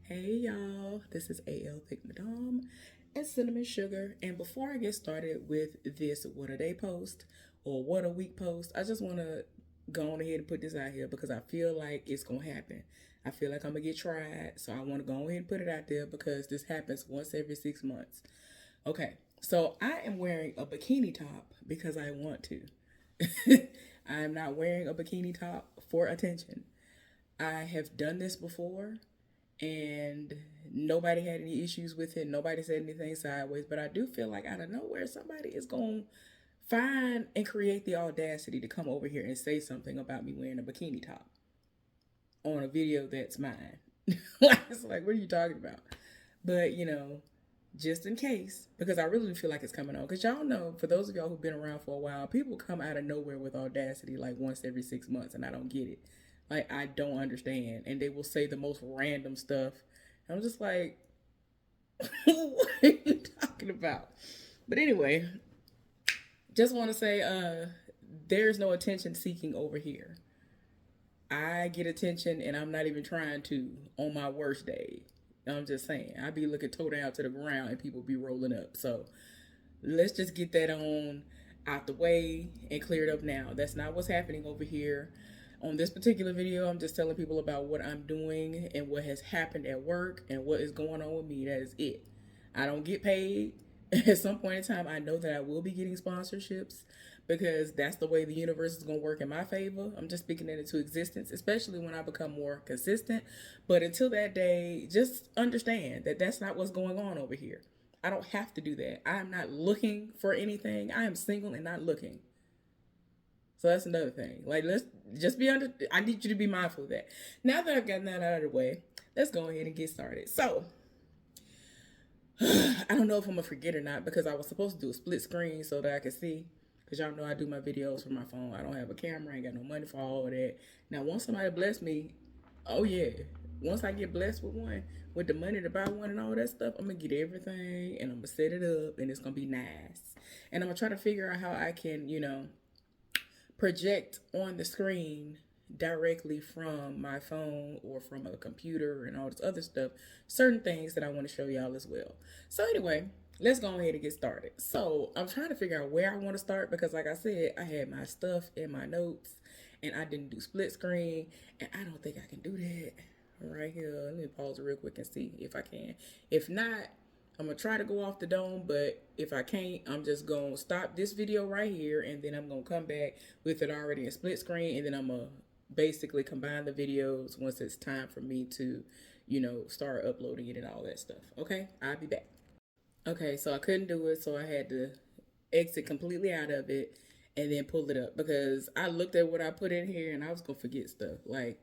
Hey y'all, this is AL Thick Madame and Cinnamon Sugar. And before I get started with this What a Day post or What a Week post, I just want to go on ahead and put this out here because I feel like it's going to happen. I feel like I'm going to get tried, so I want to go ahead and put it out there because this happens once every 6 months. Okay, so I am wearing a bikini top because I want to. I am not wearing a bikini top for attention. I have done this before and nobody had any issues with it. Nobody said anything sideways, but I do feel like out of nowhere, somebody is going to find and create the audacity to come over here and say something about me wearing a bikini top on a video that's mine. It's like, what are you talking about? But, just in case, because I really feel like it's coming on. Because y'all know, for those of y'all who've been around for a while, people come out of nowhere with audacity like once every 6 months, and I don't get it. Like, I don't understand. And they will say the most random stuff. And I'm just like, what are you talking about? But anyway, just want to say, there's no attention seeking over here. I get attention, and I'm not even trying to on my worst day. I'm just saying, I be looking toe down to the ground, and people be rolling up. So let's just get that on out the way and clear it up now. That's not what's happening over here. On this particular video, I'm just telling people about what I'm doing and what has happened at work and what is going on with me. That is it. I don't get paid. At some point in time, I know that I will be getting sponsorships because that's the way the universe is going to work in my favor. I'm just speaking it into existence, especially when I become more consistent. But until that day, just understand that that's not what's going on over here. I don't have to do that. I am not looking for anything. I am single and not looking. So that's another thing. Like, let's just be under. I need you to be mindful of that. Now that I've gotten that out of the way, let's go ahead and get started. So, I don't know if I'm gonna forget or not because I was supposed to do a split screen so that I could see. Cause y'all know I do my videos from my phone. I don't have a camera. I ain't got no money for all of that. Now, once somebody bless me, oh yeah. Once I get blessed with one, with the money to buy one and all that stuff, I'm gonna get everything and I'm gonna set it up and it's gonna be nice. And I'm gonna try to figure out how I can, project on the screen directly from my phone or from a computer and all this other stuff, certain things that I want to show y'all as well. So anyway, let's go ahead and get started. So I'm trying to figure out where I want to start because like I said, I had my stuff in my notes and I didn't do split screen and I don't think I can do that right here. Let me pause it real quick and see if I can. If not, I'm gonna try to go off the dome, but if I can't, I'm just gonna stop this video right here and then I'm gonna come back with it already in split screen and then I'm gonna basically combine the videos once it's time for me to, start uploading it and all that stuff. Okay, I'll be back. Okay, so I couldn't do it, so I had to exit completely out of it and then pull it up because I looked at what I put in here and I was gonna forget stuff. Like,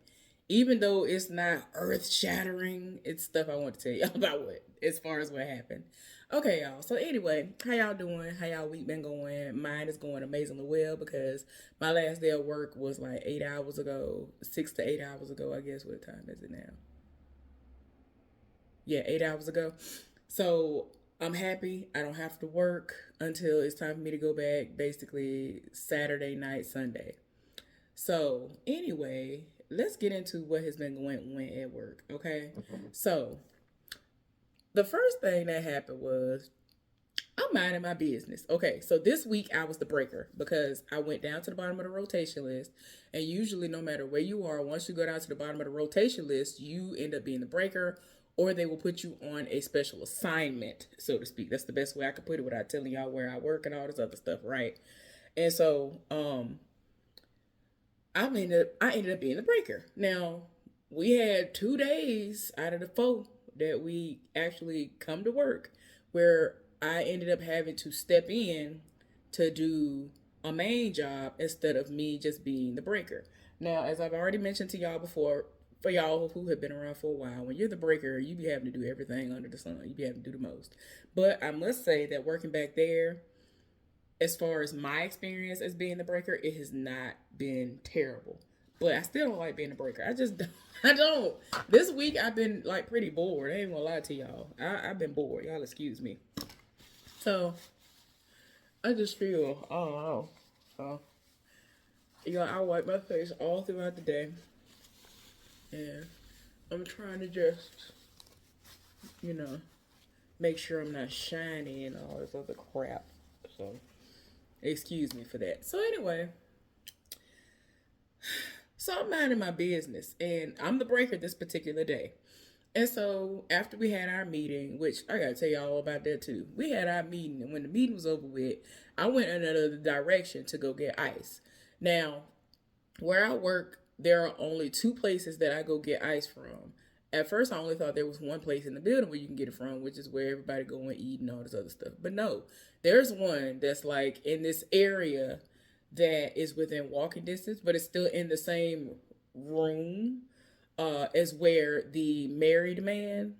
even though it's not earth shattering, it's stuff I want to tell y'all about what as far as what happened. Okay, y'all. So anyway, how y'all doing? How y'all week been going? Mine is going amazingly well because my last day of work was like 8 hours ago, 6 to 8 hours ago. I guess what time is it now? Yeah, 8 hours ago. So I'm happy. I don't have to work until it's time for me to go back, basically Saturday night, Sunday. So anyway, let's get into what has been going on at work. Okay, so the first thing that happened was I'm minding my business. Okay, so this week I was the breaker because I went down to the bottom of the rotation list. And usually, no matter where you are, once you go down to the bottom of the rotation list, you end up being the breaker or they will put you on a special assignment, so to speak. That's the best way I could put it without telling y'all where I work and all this other stuff, right? And so, I ended up being the breaker. Now, we had 2 days out of the four that we actually come to work where I ended up having to step in to do a main job instead of me just being the breaker. Now, as I've already mentioned to y'all before, for y'all who have been around for a while, when you're the breaker, you be having to do everything under the sun. You be having to do the most. But I must say that working back there, as far as my experience as being the breaker, it has not been terrible. But I still don't like being a breaker. I just don't. I don't. This week I've been like pretty bored. I ain't gonna lie to y'all. I've been bored. Y'all excuse me. So I just feel I don't know. So I wipe my face all throughout the day, and I'm trying to just you know, make sure I'm not shiny and all this other crap. So, excuse me for that. So, anyway, so I'm minding my business and I'm the breaker this particular day. And so after we had our meeting, which I gotta tell y'all all about that too. We had our meeting, and when the meeting was over with, I went in another direction to go get ice. Now, where I work, there are only two places that I go get ice from. At first, I only thought there was one place in the building where you can get it from, which is where everybody go and eat and all this other stuff. But no, there's one that's like in this area that is within walking distance, but it's still in the same room as where the married man,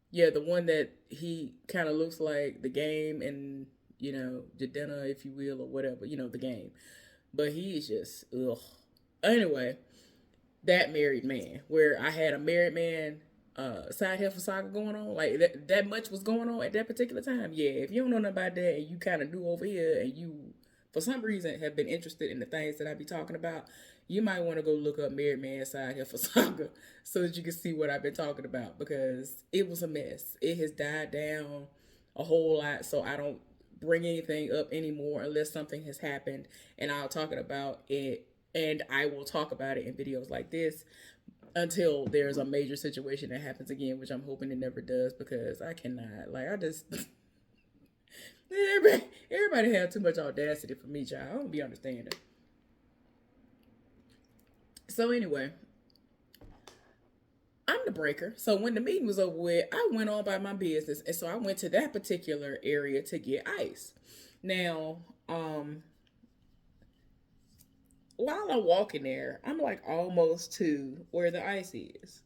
yeah, the one that he kind of looks like the game and, you know, the dinner, if you will, or whatever, you know, the game. But he's just, ugh. Anyway, that married man, where I had a married man side hustle saga going on, like that much was going on at that particular time. Yeah, if you don't know nothing about that and you kind of do over here and you, for some reason, have been interested in the things that I be talking about, you might want to go look up married man side hustle saga so that you can see what I've been talking about because it was a mess. It has died down a whole lot, so I don't bring anything up anymore unless something has happened and I'll talk about it and I will talk about it in videos like this until there's a major situation that happens again, which I'm hoping it never does because I cannot. Like, I just. everybody had too much audacity for me, child. I don't be understanding. So, anyway, I'm the breaker. So, when the meeting was over with, I went on by my business. And so, I went to that particular area to get ice. Now, while I'm walking there, I'm like almost to where the ice is.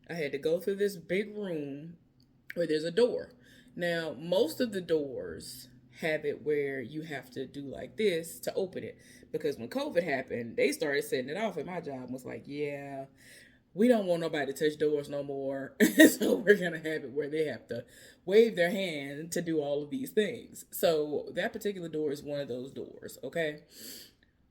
I had to go through this big room where there's a door. Now, most of the doors have it where you have to do like this to open it. Because when COVID happened, they started setting it off, and my job was like, yeah, we don't want nobody to touch doors no more. So we're going to have it where they have to wave their hand to do all of these things. So that particular door is one of those doors, okay?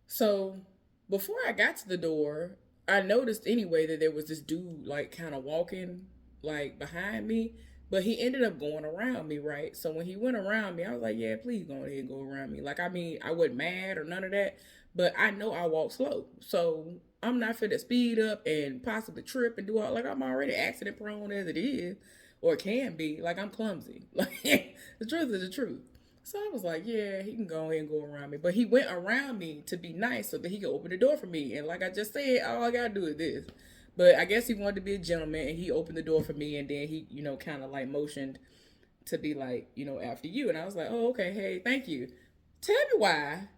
So before I got to the door, I noticed anyway that there was this dude like kind of walking like behind me, but he ended up going around me, right? So when he went around me, I was like, yeah, please go ahead and go around me. Like, I mean, I wasn't mad or none of that, but I know I walk slow. So I'm not fit to speed up and possibly trip and do all, like, I'm already accident prone as it is, or can be. Like, I'm clumsy. Like, the truth is the truth. So I was like, yeah, he can go ahead and go around me. But he went around me to be nice so that he could open the door for me. And like I just said, all I gotta do is this. But I guess he wanted to be a gentleman and he opened the door for me and then he, you know, kind of like motioned to be like, you know, after you. And I was like, oh, okay, hey, thank you. Tell me why.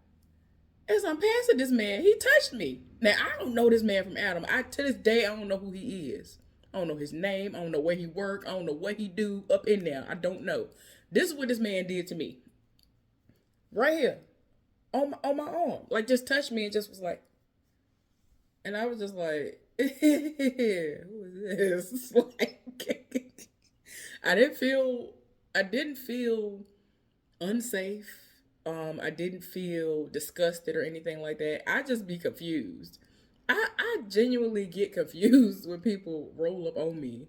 As I'm passing this man, he touched me. Now I don't know this man from Adam. I to this day I don't know who he is. I don't know his name. I don't know where he work. I don't know what he do up in there. I don't know. This is what this man did to me. Right here. On my arm. Like just touched me and just was like, and I was just like, who is this? Like, I didn't feel unsafe. I didn't feel disgusted or anything like that. I just be confused. I genuinely get confused when people roll up on me.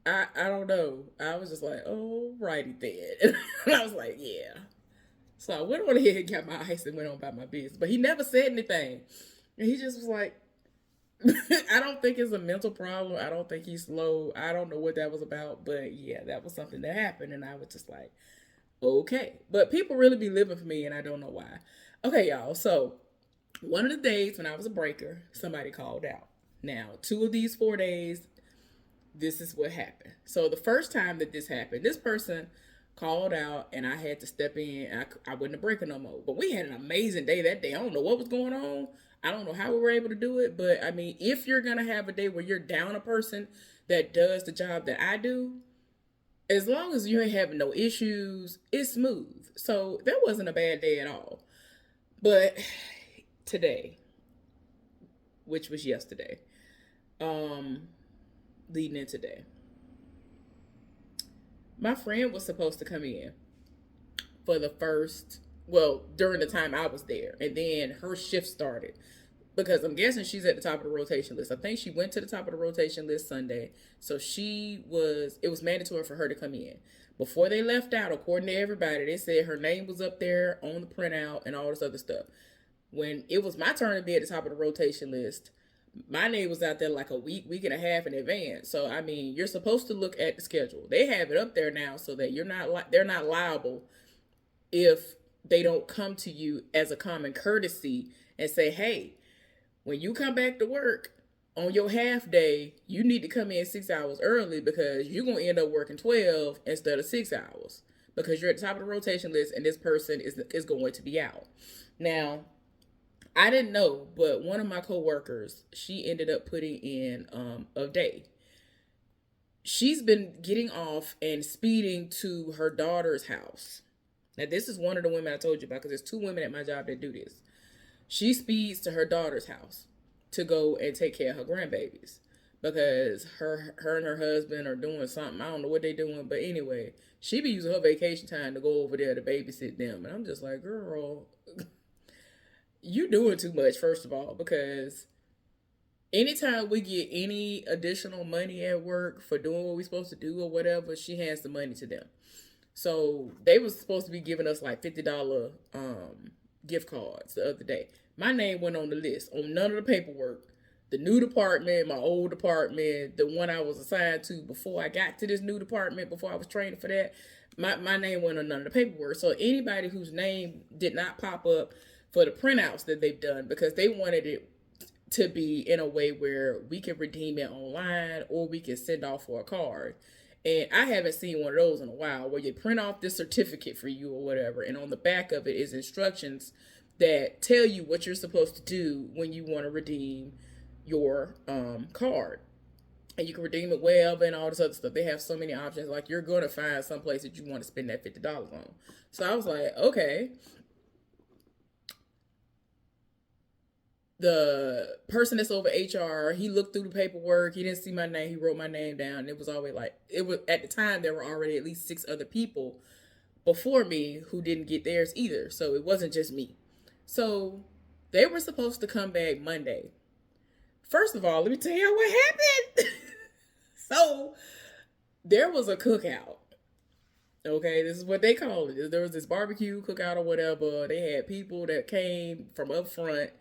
I don't know. I was just like, oh, righty then. And I was like, yeah. So I went on ahead and got my ice and went on about my business. But he never said anything. And he just was like, I don't think it's a mental problem. I don't think he's slow. I don't know what that was about. But yeah, that was something that happened. And I was just like, okay. But people really be living for me and I don't know why. Okay, y'all. So one of the days when I was a breaker, somebody called out. Now, 2 of these 4 days, this is what happened. So the first time that this happened, this person called out and I had to step in. I wasn't a breaker no more. But we had an amazing day that day. I don't know what was going on. I don't know how we were able to do it. But I mean, if you're going to have a day where you're down a person that does the job that I do, as long as you ain't having no issues, it's smooth. So that wasn't a bad day at all. But today, which was yesterday, leading in today, my friend was supposed to come in for the first, well, during the time I was there. And then her shift started. because I'm guessing she's at the top of the rotation list. I think she went to the top of the rotation list Sunday. So it was mandatory for her to come in. Before they left out, according to everybody, they said her name was up there on the printout and all this other stuff. When it was my turn to be at the top of the rotation list, my name was out there like a week and a half in advance. So I mean, you're supposed to look at the schedule. They have it up there now so that they're not liable if they don't come to you as a common courtesy and say, "Hey, when you come back to work on your half day, you need to come in 6 hours early because you're gonna end up working 12 instead of 6 hours because you're at the top of the rotation list and this person is going to be out." Now, I didn't know, but one of my coworkers, she ended up putting in a day. She's been getting off and speeding to her daughter's house. Now, this is one of the women I told you about because there's two women at my job that do this. She speeds to her daughter's house to go and take care of her grandbabies because her and her husband are doing something. I don't know what they're doing, but anyway, she be using her vacation time to go over there to babysit them. And I'm just like, girl, you doing too much, first of all, because anytime we get any additional money at work for doing what we're supposed to do or whatever, she hands the money to them. So they was supposed to be giving us like $50 gift cards the other day. My name went on the list on none of the paperwork. The new department, my old department, the one I was assigned to before I got to this new department, before I was training for that, my name went on none of the paperwork. So anybody whose name did not pop up for the printouts that they've done, because they wanted it to be in a way where we can redeem it online or we can send off for a card. And I haven't seen one of those in a while where you print off this certificate for you or whatever. And on the back of it is instructions that tell you what you're supposed to do when you want to redeem your card. And you can redeem it wherever and all this other stuff. They have so many options. Like, you're going to find some place that you want to spend that $50 on. So I was like, okay. The person that's over HR, he looked through the paperwork. He didn't see my name. He wrote my name down. It was always like, it was at the time there were already at least 6 other people before me who didn't get theirs either. So it wasn't just me. So they were supposed to come back Monday. First of all, let me tell you what happened. So there was a cookout. Okay, this is what they call it. There was this barbecue cookout or whatever. They had people that came from up front,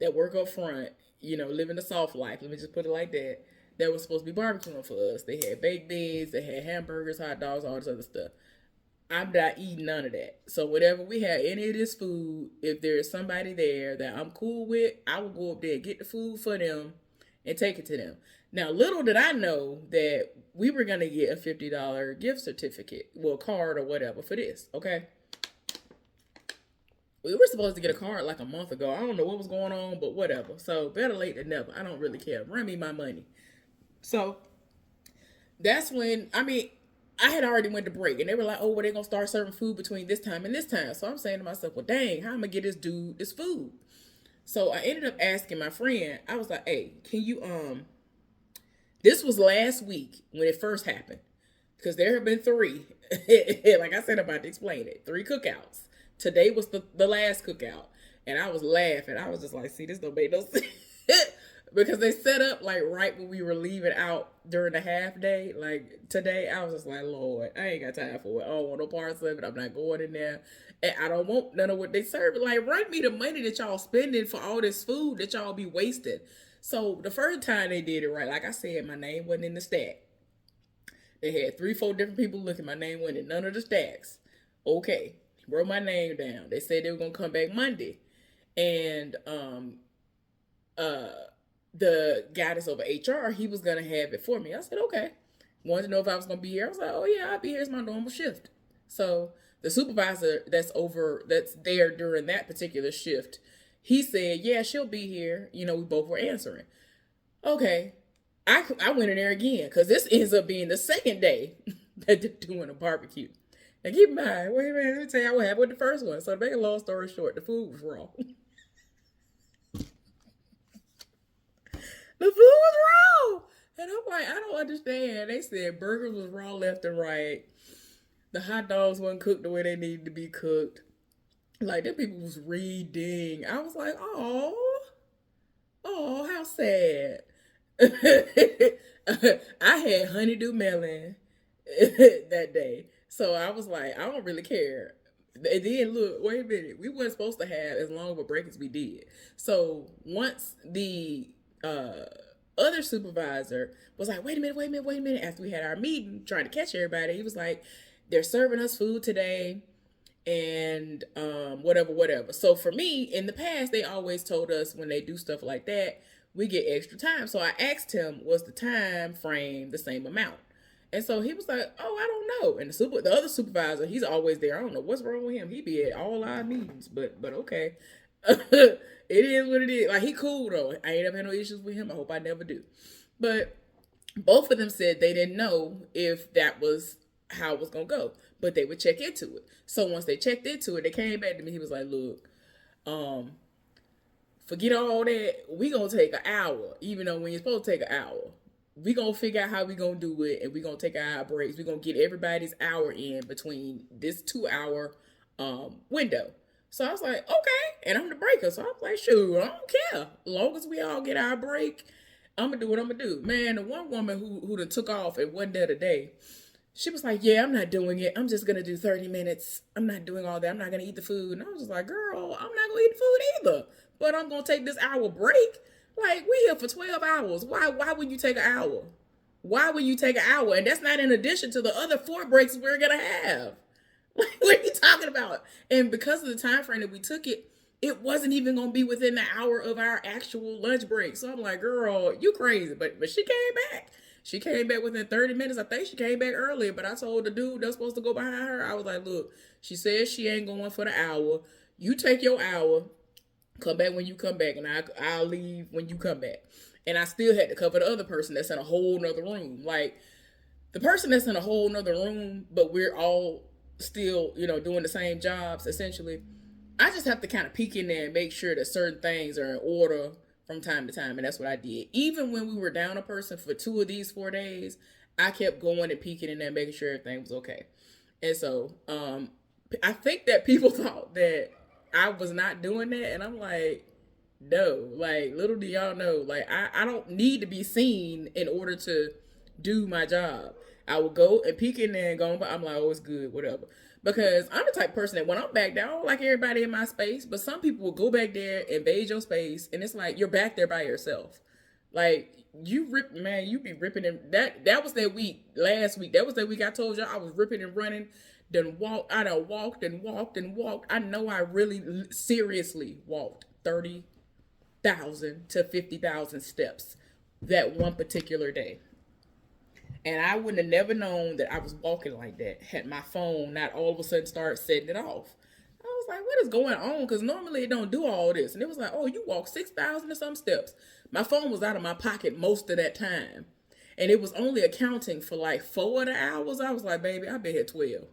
that work up front, living the soft life. Let me just put it like that. That was supposed to be barbecuing for us. They had baked beans, they had hamburgers, hot dogs, all this other stuff. I'm not eating none of that. So whenever we have any of this food, if there's somebody there that I'm cool with, I will go up there and get the food for them and take it to them. Now, little did I know that we were going to get a $50 gift certificate, well, card or whatever for this, okay? We were supposed to get a card like a month ago. I don't know what was going on, but whatever. So better late than never. I don't really care. Run me my money. So that's when, I had already went to break and they were like, oh, well, they're going to start serving food between this time and this time. So I'm saying to myself, well, dang, how am I going to get this dude this food? So I ended up asking my friend, I was like, hey, can you, this was last week when it first happened, because there have been 3, like I said, I'm about to explain it, 3 cookouts. Today was the last cookout. And I was laughing. I was just like, see, this don't make no sense. Because they set up like right when we were leaving out during the half day. Like today, I was just like, Lord, I ain't got time for it. I don't want no parts of it. I'm not going in there. And I don't want none of what they serve. Like, run me the money that y'all spending for all this food that y'all be wasting. So the first time they did it right, like I said, my name wasn't in the stack. They had 3-4 different people looking. My name wasn't in none of the stacks. Okay. Wrote my name down. They said they were gonna come back Monday. And the guy that's over HR, he was gonna have it for me. I said, okay. Wanted to know if I was gonna be here. I was like, oh yeah, I'll be here. It's my normal shift. So the supervisor that's there during that particular shift, he said, yeah, she'll be here. We both were answering. Okay. I went in there again because this ends up being the second day that they're doing a barbecue. Now keep in mind, wait a minute, let me tell you what happened with the first one. So to make a long story short, the food was raw. The food was raw. And I'm like, I don't understand. They said burgers was raw left and right. The hot dogs wasn't cooked the way they needed to be cooked. Like, them people was reading. I was like, oh. Oh, how sad. I had honeydew melon that day. So I was like, I don't really care. And then look, wait a minute. We weren't supposed to have as long of a break as we did. So once the other supervisor was like, wait a minute, wait a minute, wait a minute, after we had our meeting trying to catch everybody, he was like, they're serving us food today and whatever. So for me, in the past, they always told us when they do stuff like that, we get extra time. So I asked him, was the time frame the same amount? And so he was like, "Oh, I don't know." And the other supervisor, he's always there. I don't know what's wrong with him. He be at all our meetings, but okay, it is what it is. Like he cool though. I ain't ever had no issues with him. I hope I never do. But both of them said they didn't know if that was how it was gonna go, but they would check into it. So once they checked into it, they came back to me. He was like, "Look, um, forget all that. We gonna take an hour, even though when you're supposed to take an hour. We gonna figure out how we gonna do it, and we gonna take our breaks. We gonna get everybody's hour in between this 2 hour window." So I was like, okay, and I'm the breaker, so I was like, sure, I don't care. As long as we all get our break, I'm gonna do what I'm gonna do. Man, the one woman who done took off and wasn't there today, she was like, yeah, I'm not doing it. I'm just gonna do 30 minutes. I'm not doing all that. I'm not gonna eat the food. And I was just like, girl, I'm not gonna eat the food either. But I'm gonna take this hour break. Like, we here for 12 hours. Why would you take an hour? Why would you take an hour? And that's not in addition to the other 4 breaks we're gonna have. Like, what are you talking about? And because of the time frame that we took it, it wasn't even gonna be within the hour of our actual lunch break. So I'm like, girl, you crazy. But she came back. She came back within 30 minutes. I think she came back earlier, but I told the dude that's supposed to go behind her, I was like, look, she says she ain't going for the hour. You take your hour, come back when you come back, and I'll leave when you come back. And I still had to cover the other person that's in a whole nother room. Like, the person that's in a whole nother room, but we're all still, doing the same jobs essentially. I just have to kind of peek in there and make sure that certain things are in order from time to time, and that's what I did. Even when we were down a person for 2 of these 4 days, I kept going and peeking in there, making sure everything was okay. And so, I think that people thought that I was not doing that, and I'm like, no, like little do y'all know, like I don't need to be seen in order to do my job. I will go and peek in there and go, but I'm like, oh, it's good, whatever. Because I'm the type of person that when I'm back there, I don't like everybody in my space, but some people will go back there, invade your space, and it's like you're back there by yourself. Like you rip, man, you be ripping and that was that week, last week. That was that week I told y'all I was ripping and running. Then I done walked and walked and walked. I know I really seriously walked 30,000 to 50,000 steps that one particular day. And I wouldn't have never known that I was walking like that had my phone not all of a sudden started setting it off. I was like, what is going on? Because normally it don't do all this. And it was like, oh, you walk 6,000 or some steps. My phone was out of my pocket most of that time. And it was only accounting for like 4 of the hours. I was like, baby, I've been here 12.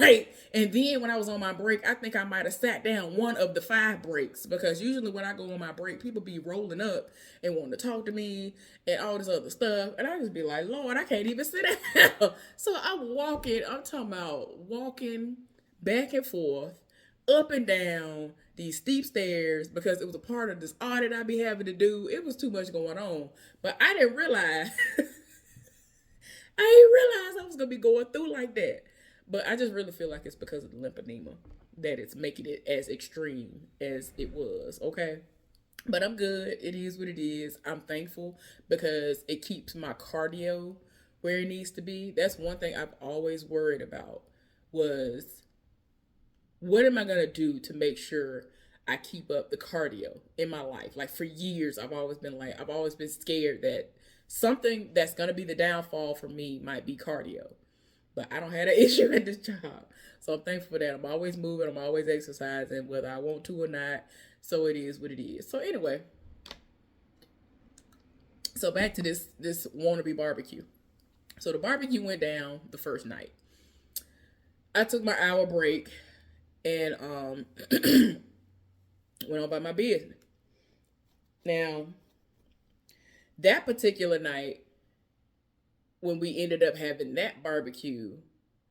Right. And then when I was on my break, I think I might have sat down one of the 5 breaks because usually when I go on my break, people be rolling up and wanting to talk to me and all this other stuff. And I just be like, Lord, I can't even sit down. So I'm walking, I'm talking about walking back and forth, up and down these steep stairs because it was a part of this audit I be having to do. It was too much going on. But I didn't realize I didn't realize I was gonna be going through like that. But I just really feel like it's because of the lymphedema that it's making it as extreme as it was. Okay. But I'm good. It is what it is. I'm thankful because it keeps my cardio where it needs to be. That's one thing I've always worried about was what am I gonna do to make sure I keep up the cardio in my life? Like for years I've always been scared that something that's gonna be the downfall for me might be cardio. But I don't have an issue at this job. So I'm thankful for that. I'm always moving, I'm always exercising, whether I want to or not. So it is what it is. So anyway, so back to this wannabe barbecue. So the barbecue went down the first night. I took my hour break and went on by my business. Now, that particular night, when we ended up having that barbecue,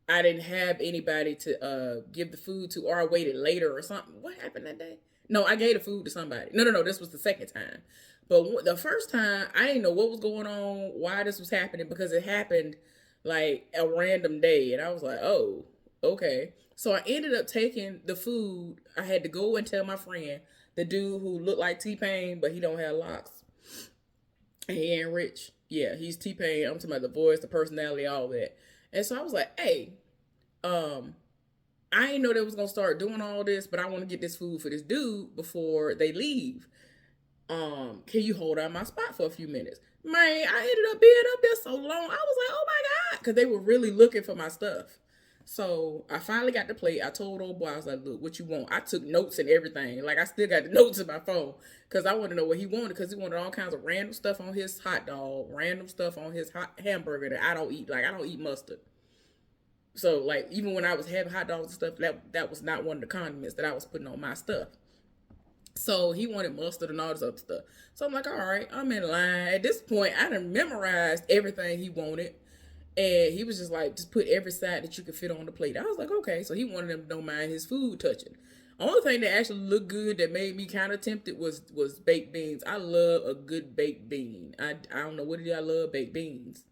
I didn't have anybody to give the food to, or I waited later or something. What happened that day? No, I gave the food to somebody. No. This was the second time. But the first time, I didn't know what was going on, why this was happening, because it happened like a random day. And I was like, oh, okay. So I ended up taking the food. I had to go and tell my friend, the dude who looked like T-Pain, but he don't have locks. And he ain't rich. Yeah, he's T-Pain. I'm talking about the voice, the personality, all that. And so I was like, hey, um, I didn't know they was gonna start doing all this, but I want to get this food for this dude before they leave. Can you hold on my spot for a few minutes? Man, I ended up being up there so long. I was like, oh my God, because they were really looking for my stuff. So I finally got the plate. I told old boy, I was like, look, what you want? I took notes and everything. Like, I still got the notes in my phone because I wanted to know what he wanted, because he wanted all kinds of random stuff on his hot dog, random stuff on his hot hamburger that I don't eat. Like, I don't eat mustard. So, like, even when I was having hot dogs and stuff, that was not one of the condiments that I was putting on my stuff. So he wanted mustard and all this other stuff. So I'm like, all right, I'm in line. At this point, I done memorized everything he wanted. And he was just like, just put every side that you could fit on the plate. I was like, okay. So he wanted them to don't mind his food touching. Only thing that actually looked good that made me kind of tempted was baked beans. I love a good baked bean. I don't know what it is. I love baked beans.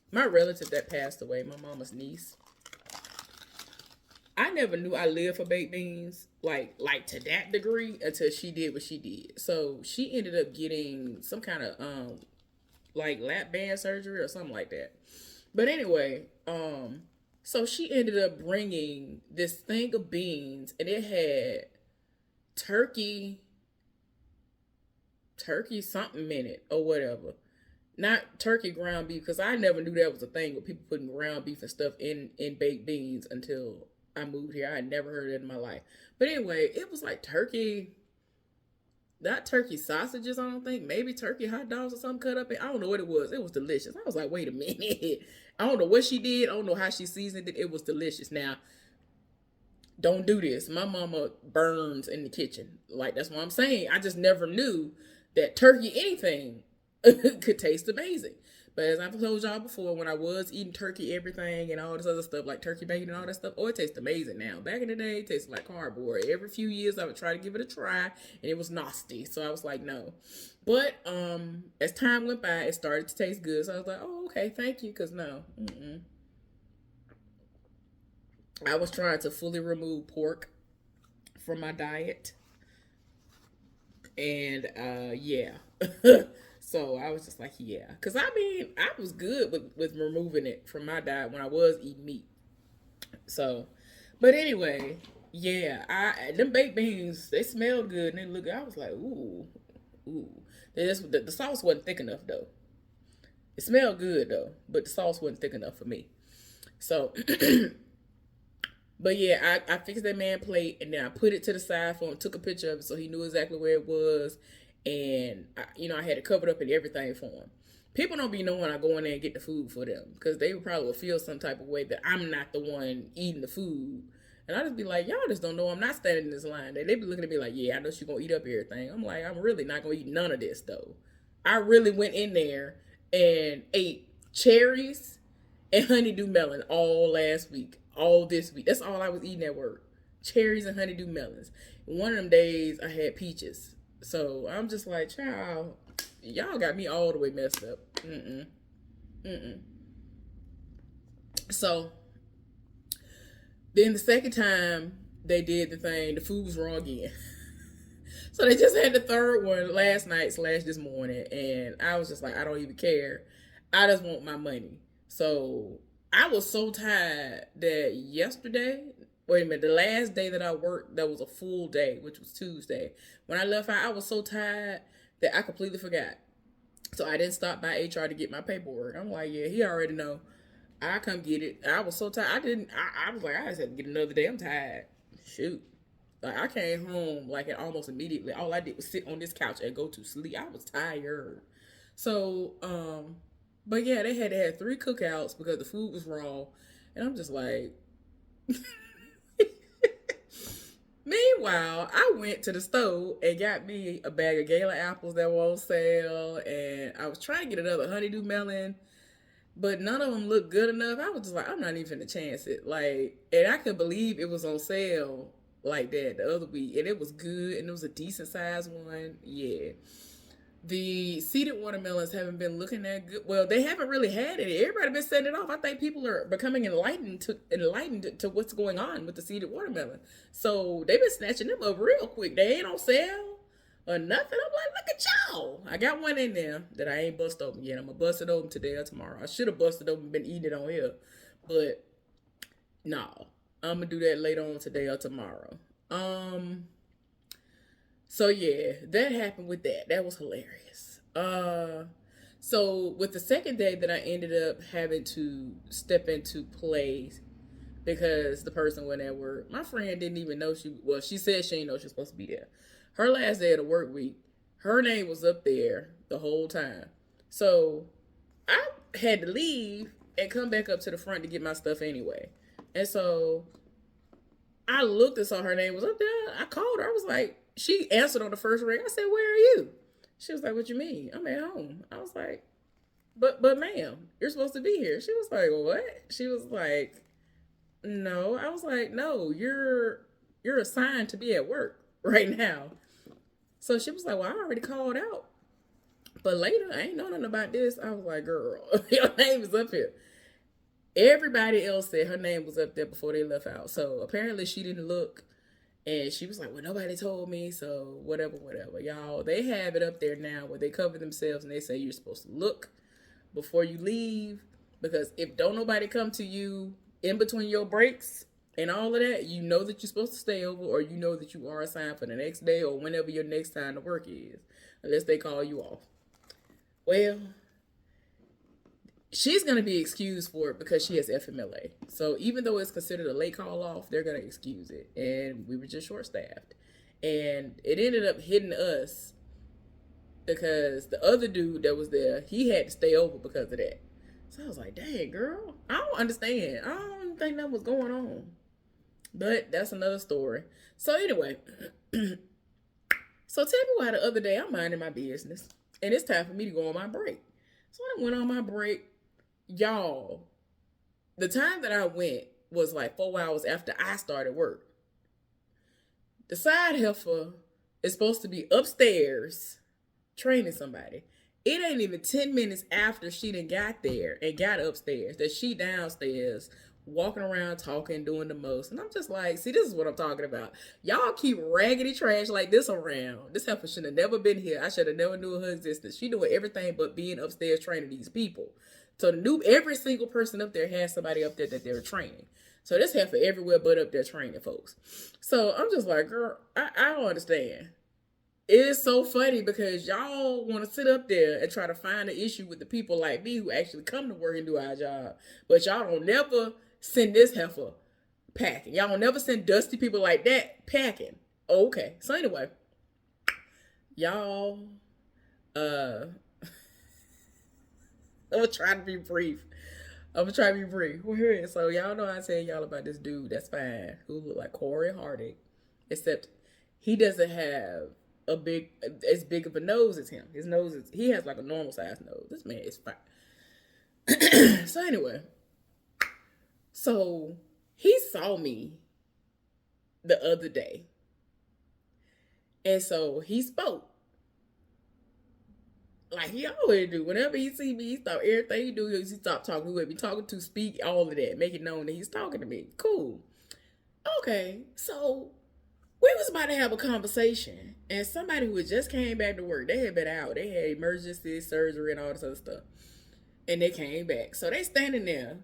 My relative that passed away, my mama's niece, I never knew I lived for baked beans like to that degree until she did what she did. So she ended up getting some kind of like lap band surgery or something like that. But anyway, so she ended up bringing this thing of beans, and it had turkey, turkey something in it or whatever. Not turkey ground beef, because I never knew that was a thing with people putting ground beef and stuff in baked beans until I moved here. I had never heard it in my life. But anyway, it was like turkey, not turkey sausages, I don't think. Maybe turkey hot dogs or something cut up in. I don't know what it was. It was delicious. I was like, wait a minute. I don't know what she did. I don't know how she seasoned it. It was delicious. Now, don't do this. My mama burns in the kitchen. Like, that's what I'm saying. I just never knew that turkey anything could taste amazing. But as I've told y'all before, when I was eating turkey everything and all this other stuff, like turkey bacon and all that stuff, oh, it tastes amazing now. Back in the day, it tasted like cardboard. Every few years, I would try to give it a try, and it was nasty. So I was like, no. But as time went by, it started to taste good. So I was like, oh, okay, thank you, because no. I was trying to fully remove pork from my diet. And yeah. So I was just like, yeah. Because I mean, I was good with removing it from my diet when I was eating meat. So, but anyway, yeah, them baked beans, they smelled good and they look good. I was like, ooh, ooh. The sauce wasn't thick enough though. It smelled good though, but the sauce wasn't thick enough for me. So, but yeah, I fixed that man plate and then I put it to the side for him, took a picture of it so he knew exactly where it was. And, I had it covered up and everything for him. People don't be knowing I go in there and get the food for them because they probably will feel some type of way that I'm not the one eating the food. And I just be like, y'all just don't know I'm not standing in this line. They be looking at me like, yeah, I know she's going to eat up everything. I'm like, I'm really not going to eat none of this, though. I really went in there and ate cherries and honeydew melon all last week, all this week. That's all I was eating at work. Cherries and honeydew melons. One of them days I had peaches. So I'm just like, child, y'all got me all the way messed up. Mm-mm. So then the second time they did the thing, the food was raw again. So they just had the third one last night / this morning, and I was just like, I don't even care. I just want my money. So I was so tired that yesterday, wait a minute, the last day that I worked, that was a full day, which was Tuesday. When I left out, I was so tired that I completely forgot. So I didn't stop by HR to get my paperwork. I'm like, yeah, he already know. I come get it. I was so tired. I was like, I just had to get another day. I'm tired. Shoot. Like, I came home like almost immediately. All I did was sit on this couch and go to sleep. I was tired. So, but yeah, they had to have 3 cookouts because the food was raw. And I'm just like, meanwhile, I went to the store and got me a bag of Gala apples that were on sale. And I was trying to get another honeydew melon, but none of them looked good enough. I was just like, I'm not even gonna chance it. Like, and I couldn't believe it was on sale. like that the other week, and it was good, and it was a decent sized one. Yeah. The seeded watermelons haven't been looking that good. Well, they haven't really had it. Everybody been setting it off. I think people are becoming enlightened to what's going on with the seeded watermelon. So they've been snatching them up real quick. They ain't on sale or nothing. I'm like, look at y'all. I got one in there that I ain't bust open yet. I'm gonna bust it open today or tomorrow. I should have busted open and been eating it on here, but no, I'm gonna do that later on today or tomorrow. Um, so yeah, that happened with that. That was hilarious. So with the second day that I ended up having to step into play because the person went at work. My friend didn't even know she said she didn't know she was supposed to be there. Her last day of the work week, her name was up there the whole time. So I had to leave and come back up to the front to get my stuff anyway. And so I looked and saw her name was up there. I called her. I was like, she answered on the first ring. I said, "Where are you?" She was like, "What you mean? I'm at home." I was like, but ma'am, you're supposed to be here." She was like, "What?" She was like, "No." I was like, "No, you're assigned to be at work right now." So she was like, "Well, I already called out." But later, I ain't know nothing about this. I was like, "Girl, your name is up here." Everybody else said her name was up there before they left out. So apparently she didn't look. And she was like, "Well, nobody told me, so whatever. Y'all, they have it up there now where they cover themselves and they say you're supposed to look before you leave. Because if don't nobody come to you in between your breaks and all of that, you know that you're supposed to stay over, or you know that you are assigned for the next day or whenever your next time to work is. Unless they call you off." Well, she's going to be excused for it because she has FMLA. So even though it's considered a late call off, they're going to excuse it. And we were just short staffed. And it ended up hitting us because the other dude that was there, he had to stay over because of that. So I was like, "Dang, girl, I don't understand. I don't think that was going on." But that's another story. So anyway, so tell me why the other day I'm minding my business. And it's time for me to go on my break. So I went on my break. Y'all, the time that I went was like 4 hours after I started work. The side heifer is supposed to be upstairs training somebody. It ain't even 10 minutes after she done got there and got upstairs that she downstairs walking around talking, doing the most. And I'm just like, see, this is what I'm talking about. Y'all keep raggedy trash like this around. This heifer should have never been here. I should have never knew her existence. She doing everything but being upstairs training these people. So every single person up there has somebody up there that they're training. So this heifer everywhere but up there training folks. So I'm just like, girl, I don't understand. It's so funny because y'all want to sit up there and try to find an issue with the people like me who actually come to work and do our job. But y'all don't never send this heifer packing. Y'all don't never send dusty people like that packing. Okay. So anyway, y'all, I'm gonna try to be brief. So y'all know I tell y'all about this dude that's fine who look like Corey Harding, except he doesn't have as big of a nose as him. He has like a normal size nose. This man is fine. So anyway, so he saw me the other day. And so he spoke. Like he always do. Whenever he see me, he stop everything he do. He stop talking. Whoever he talking to, speak, all of that. Make it known that he's talking to me. Cool. Okay, so we was about to have a conversation, and somebody who had just came back to work, they had been out. They had emergency surgery and all this other stuff. And they came back. So they standing there,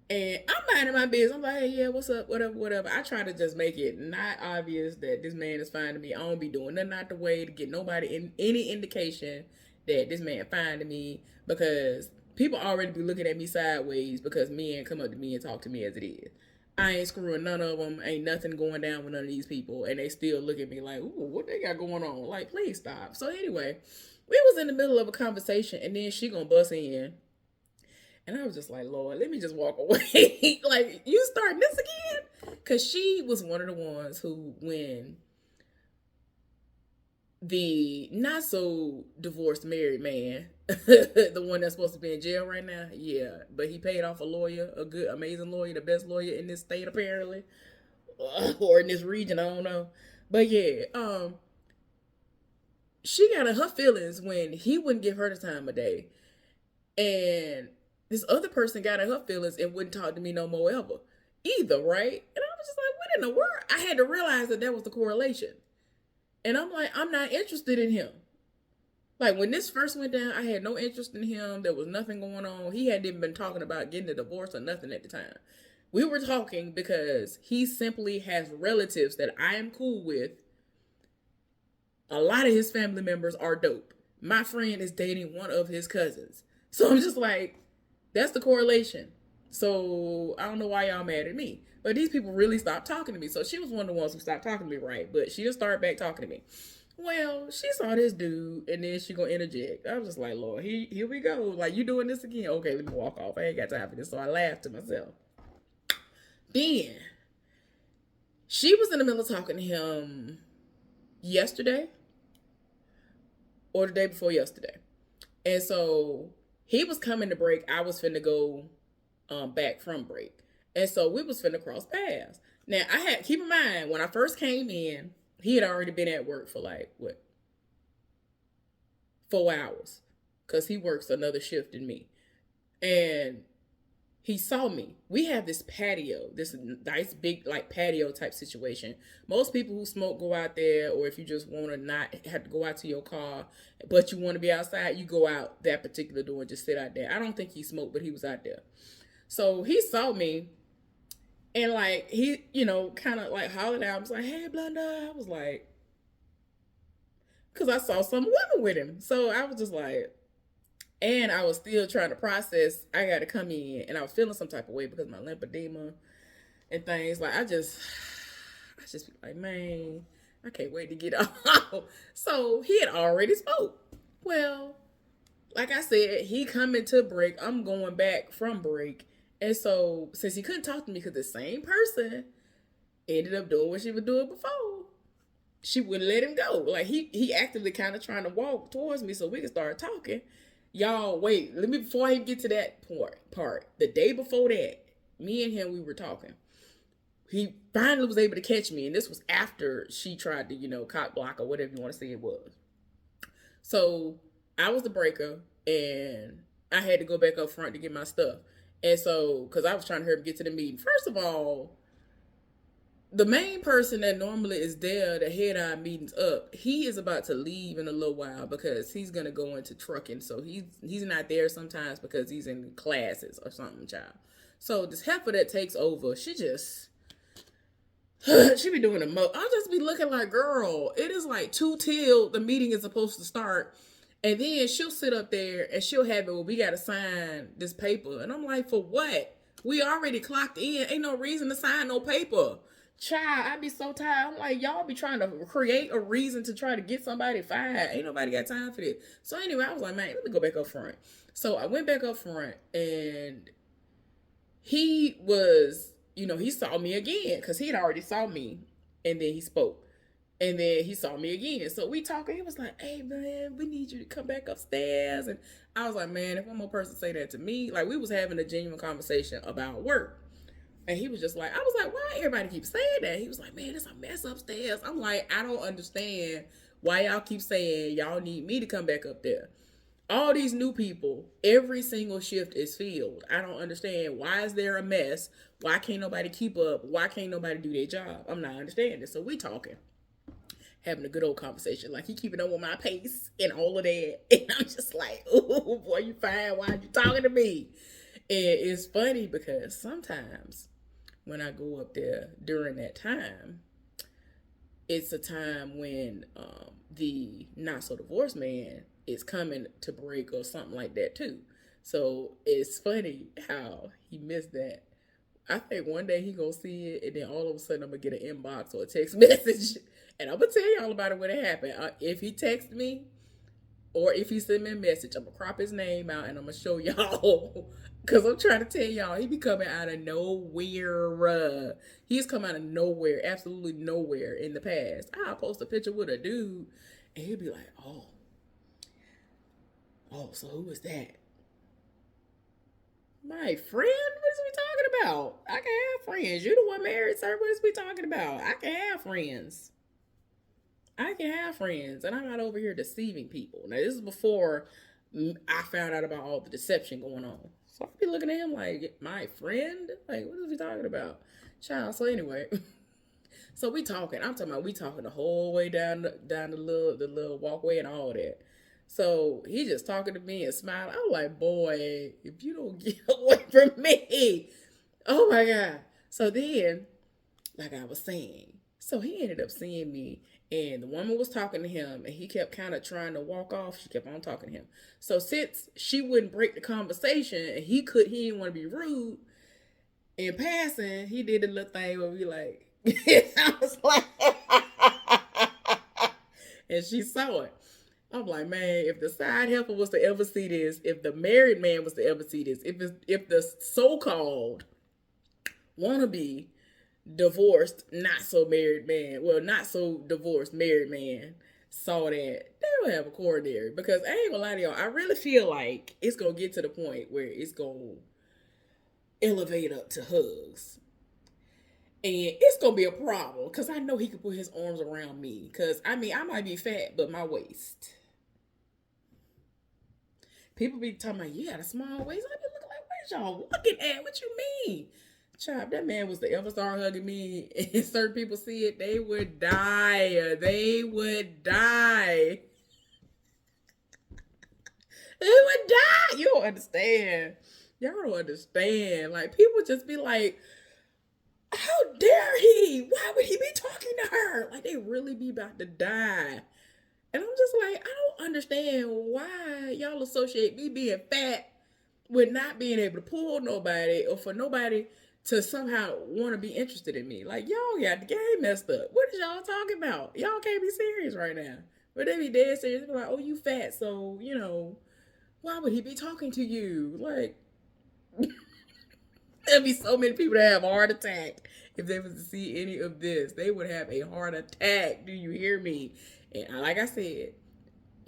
and I'm minding my business. I'm like, "Hey, yeah, what's up? Whatever. I try to just make it not obvious that this man is fine to me. I don't be doing nothing out the way to get nobody in any indication that this man fine to me, because people already be looking at me sideways because men come up to me and talk to me as it is. I ain't screwing none of them. Ain't nothing going down with none of these people. And they still look at me like, "Ooh, what they got going on?" Like, please stop. So anyway, we was in the middle of a conversation, and then she gonna bust in. And I was just like, "Lord, let me just walk away." Like, you starting this again? Because she was one of the ones who, when the not so divorced married man, the one that's supposed to be in jail right now, yeah, but he paid off a lawyer, a good, amazing lawyer, the best lawyer in this state apparently. or in this region, I don't know. But yeah, she got in her feelings when he wouldn't give her the time of day. And this other person got in her feelings and wouldn't talk to me no more ever. Either, right? And I was just like, what in the world? I had to realize that was the correlation. And I'm like, I'm not interested in him. Like when this first went down, I had no interest in him. There was nothing going on. He hadn't even been talking about getting a divorce or nothing at the time. We were talking because he simply has relatives that I am cool with. A lot of his family members are dope. My friend is dating one of his cousins. So I'm just like, that's the correlation. So I don't know why y'all mad at me. But these people really stopped talking to me. So she was one of the ones who stopped talking to me, right? But she'll start back talking to me. Well, she saw this dude, and then she gonna interject. I was just like, Lord, here we go. Like, you doing this again? Okay, let me walk off. I ain't got time for this. So I laughed to myself. Then, she was in the middle of talking to him yesterday or the day before yesterday. And so, he was coming to break. I was finna go back from break. And so, we was finna cross paths. Now, keep in mind, when I first came in, he had already been at work for like, 4 hours. Because he works another shift than me. And he saw me. We have this patio, this nice big like patio type situation. Most people who smoke go out there, or if you just want to not have to go out to your car, but you want to be outside, you go out that particular door and just sit out there. I don't think he smoked, but he was out there. So he saw me. And like he, kind of like hollered out. I was like, "Hey, Blunda." I was like, because I saw some women with him. So I was just like, and I was still trying to process. I got to come in, and I was feeling some type of way because my lymphedema and things. Like I just be like, man, I can't wait to get out. So he had already spoke. Well, like I said, he coming to break. I'm going back from break. And so, since he couldn't talk to me because the same person ended up doing what she was doing before, she wouldn't let him go. Like, he actively kind of trying to walk towards me so we could start talking. Y'all, wait, before I get to that part, the day before that, me and him, we were talking. He finally was able to catch me, and this was after she tried to, cock block or whatever you want to say it was. So, I was the breaker, and I had to go back up front to get my stuff. And so, because I was trying to hurry up get to the meeting. First of all, the main person that normally is there to head our meetings up, he is about to leave in a little while because he's going to go into trucking. So he's not there sometimes because he's in classes or something, child. So this heifer that takes over, she be doing the most. I'll just be looking like, girl, it is like 2 till the meeting is supposed to start. And then she'll sit up there and she'll have it, well, we got to sign this paper. And I'm like, for what? We already clocked in. Ain't no reason to sign no paper. Child, I be so tired. I'm like, y'all be trying to create a reason to try to get somebody fired. Ain't nobody got time for this. So anyway, I was like, man, let me go back up front. So I went back up front and he was, he saw me again because he had already saw me and then he spoke. And then he saw me again. So we talking. He was like, hey, man, we need you to come back upstairs. And I was like, man, if one more person say that to me, like we was having a genuine conversation about work. And he was just like, I was like, why everybody keep saying that? He was like, man, it's a mess upstairs. I'm like, I don't understand why y'all keep saying y'all need me to come back up there. All these new people, every single shift is filled. I don't understand. Why is there a mess? Why can't nobody keep up? Why can't nobody do their job? I'm not understanding. So we talking. Having a good old conversation. Like, he keeping up with my pace and all of that. And I'm just like, oh, boy, you fine. Why are you talking to me? And it's funny because sometimes when I go up there during that time, it's a time when the not-so-divorced man is coming to break or something like that, too. So it's funny how he missed that. I think one day he gonna see it, and then all of a sudden I'm gonna get an inbox or a text message, and I'm gonna tell y'all about it when it happened. If he texts me, or if he send me a message, I'm gonna crop his name out and I'm gonna show y'all. Cause I'm trying to tell y'all, he be coming out of nowhere. He's come out of nowhere, absolutely nowhere in the past. I'll post a picture with a dude, and he'll be like, oh, so who is that? My friend? What is we talking about? I can have friends. You the one married, sir. What is we talking about? I can have friends. I can have friends, and I'm not over here deceiving people. Now, this is before I found out about all the deception going on. So I'd be looking at him like, my friend? Like, what is he talking about? Child. So anyway, so we talking. I'm talking about we talking the whole way down the little walkway and all that. So he just talking to me and smiling. I'm like, boy, if you don't get away from me, oh my god. So then, like I was saying, so he ended up seeing me, and the woman was talking to him, and he kept kind of trying to walk off. She kept on talking to him. So since she wouldn't break the conversation, and he didn't want to be rude in passing, he did a little thing where we like, I was like, and she saw it. I'm like, man, if the side helper was to ever see this, if the married man was to ever see this, if the so-called wannabe divorced, not so married man, well, not so divorced married man saw that, they would have a coronary. Because I ain't gonna lie to y'all, I really feel like it's gonna get to the point where it's gonna elevate up to hugs. And it's gonna be a problem because I know he could put his arms around me. Because I mean, I might be fat, but my waist. People be talking about, you got a small waist. I be looking like, what y'all looking at? What you mean? Child, if that man was to ever start hugging me and certain people see it, they would die. They would die. They would die. You don't understand. Y'all don't understand. Like, people just be like, how dare he? Why would he be talking to her? Like, they really be about to die. And I'm just like, I don't understand why y'all associate me being fat with not being able to pull nobody or for nobody to somehow want to be interested in me. Like, y'all got the game messed up. What is y'all talking about? Y'all can't be serious right now. But they be dead serious. They be like, oh, you fat, so, why would he be talking to you? Like, there'd be so many people that have a heart attack if they was to see any of this. They would have a heart attack. Do you hear me? And like I said,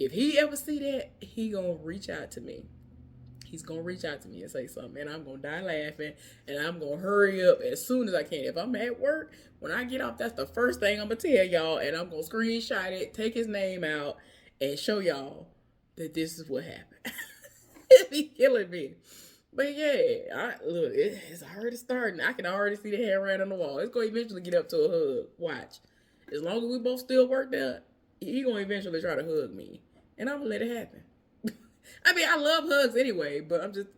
if he ever see that, he gonna reach out to me. He's gonna reach out to me and say something, and I'm gonna die laughing, and I'm gonna hurry up as soon as I can. If I'm at work, when I get off, that's the first thing I'm gonna tell y'all, and I'm gonna screenshot it, take his name out, and show y'all that this is what happened. It be killing me. But yeah, look, it's already starting. I can already see the handwriting on the wall. It's gonna eventually get up to a hug. Watch. As long as we both still work there, he gonna eventually try to hug me, and I'm gonna let it happen. I mean, I love hugs anyway, but I'm just,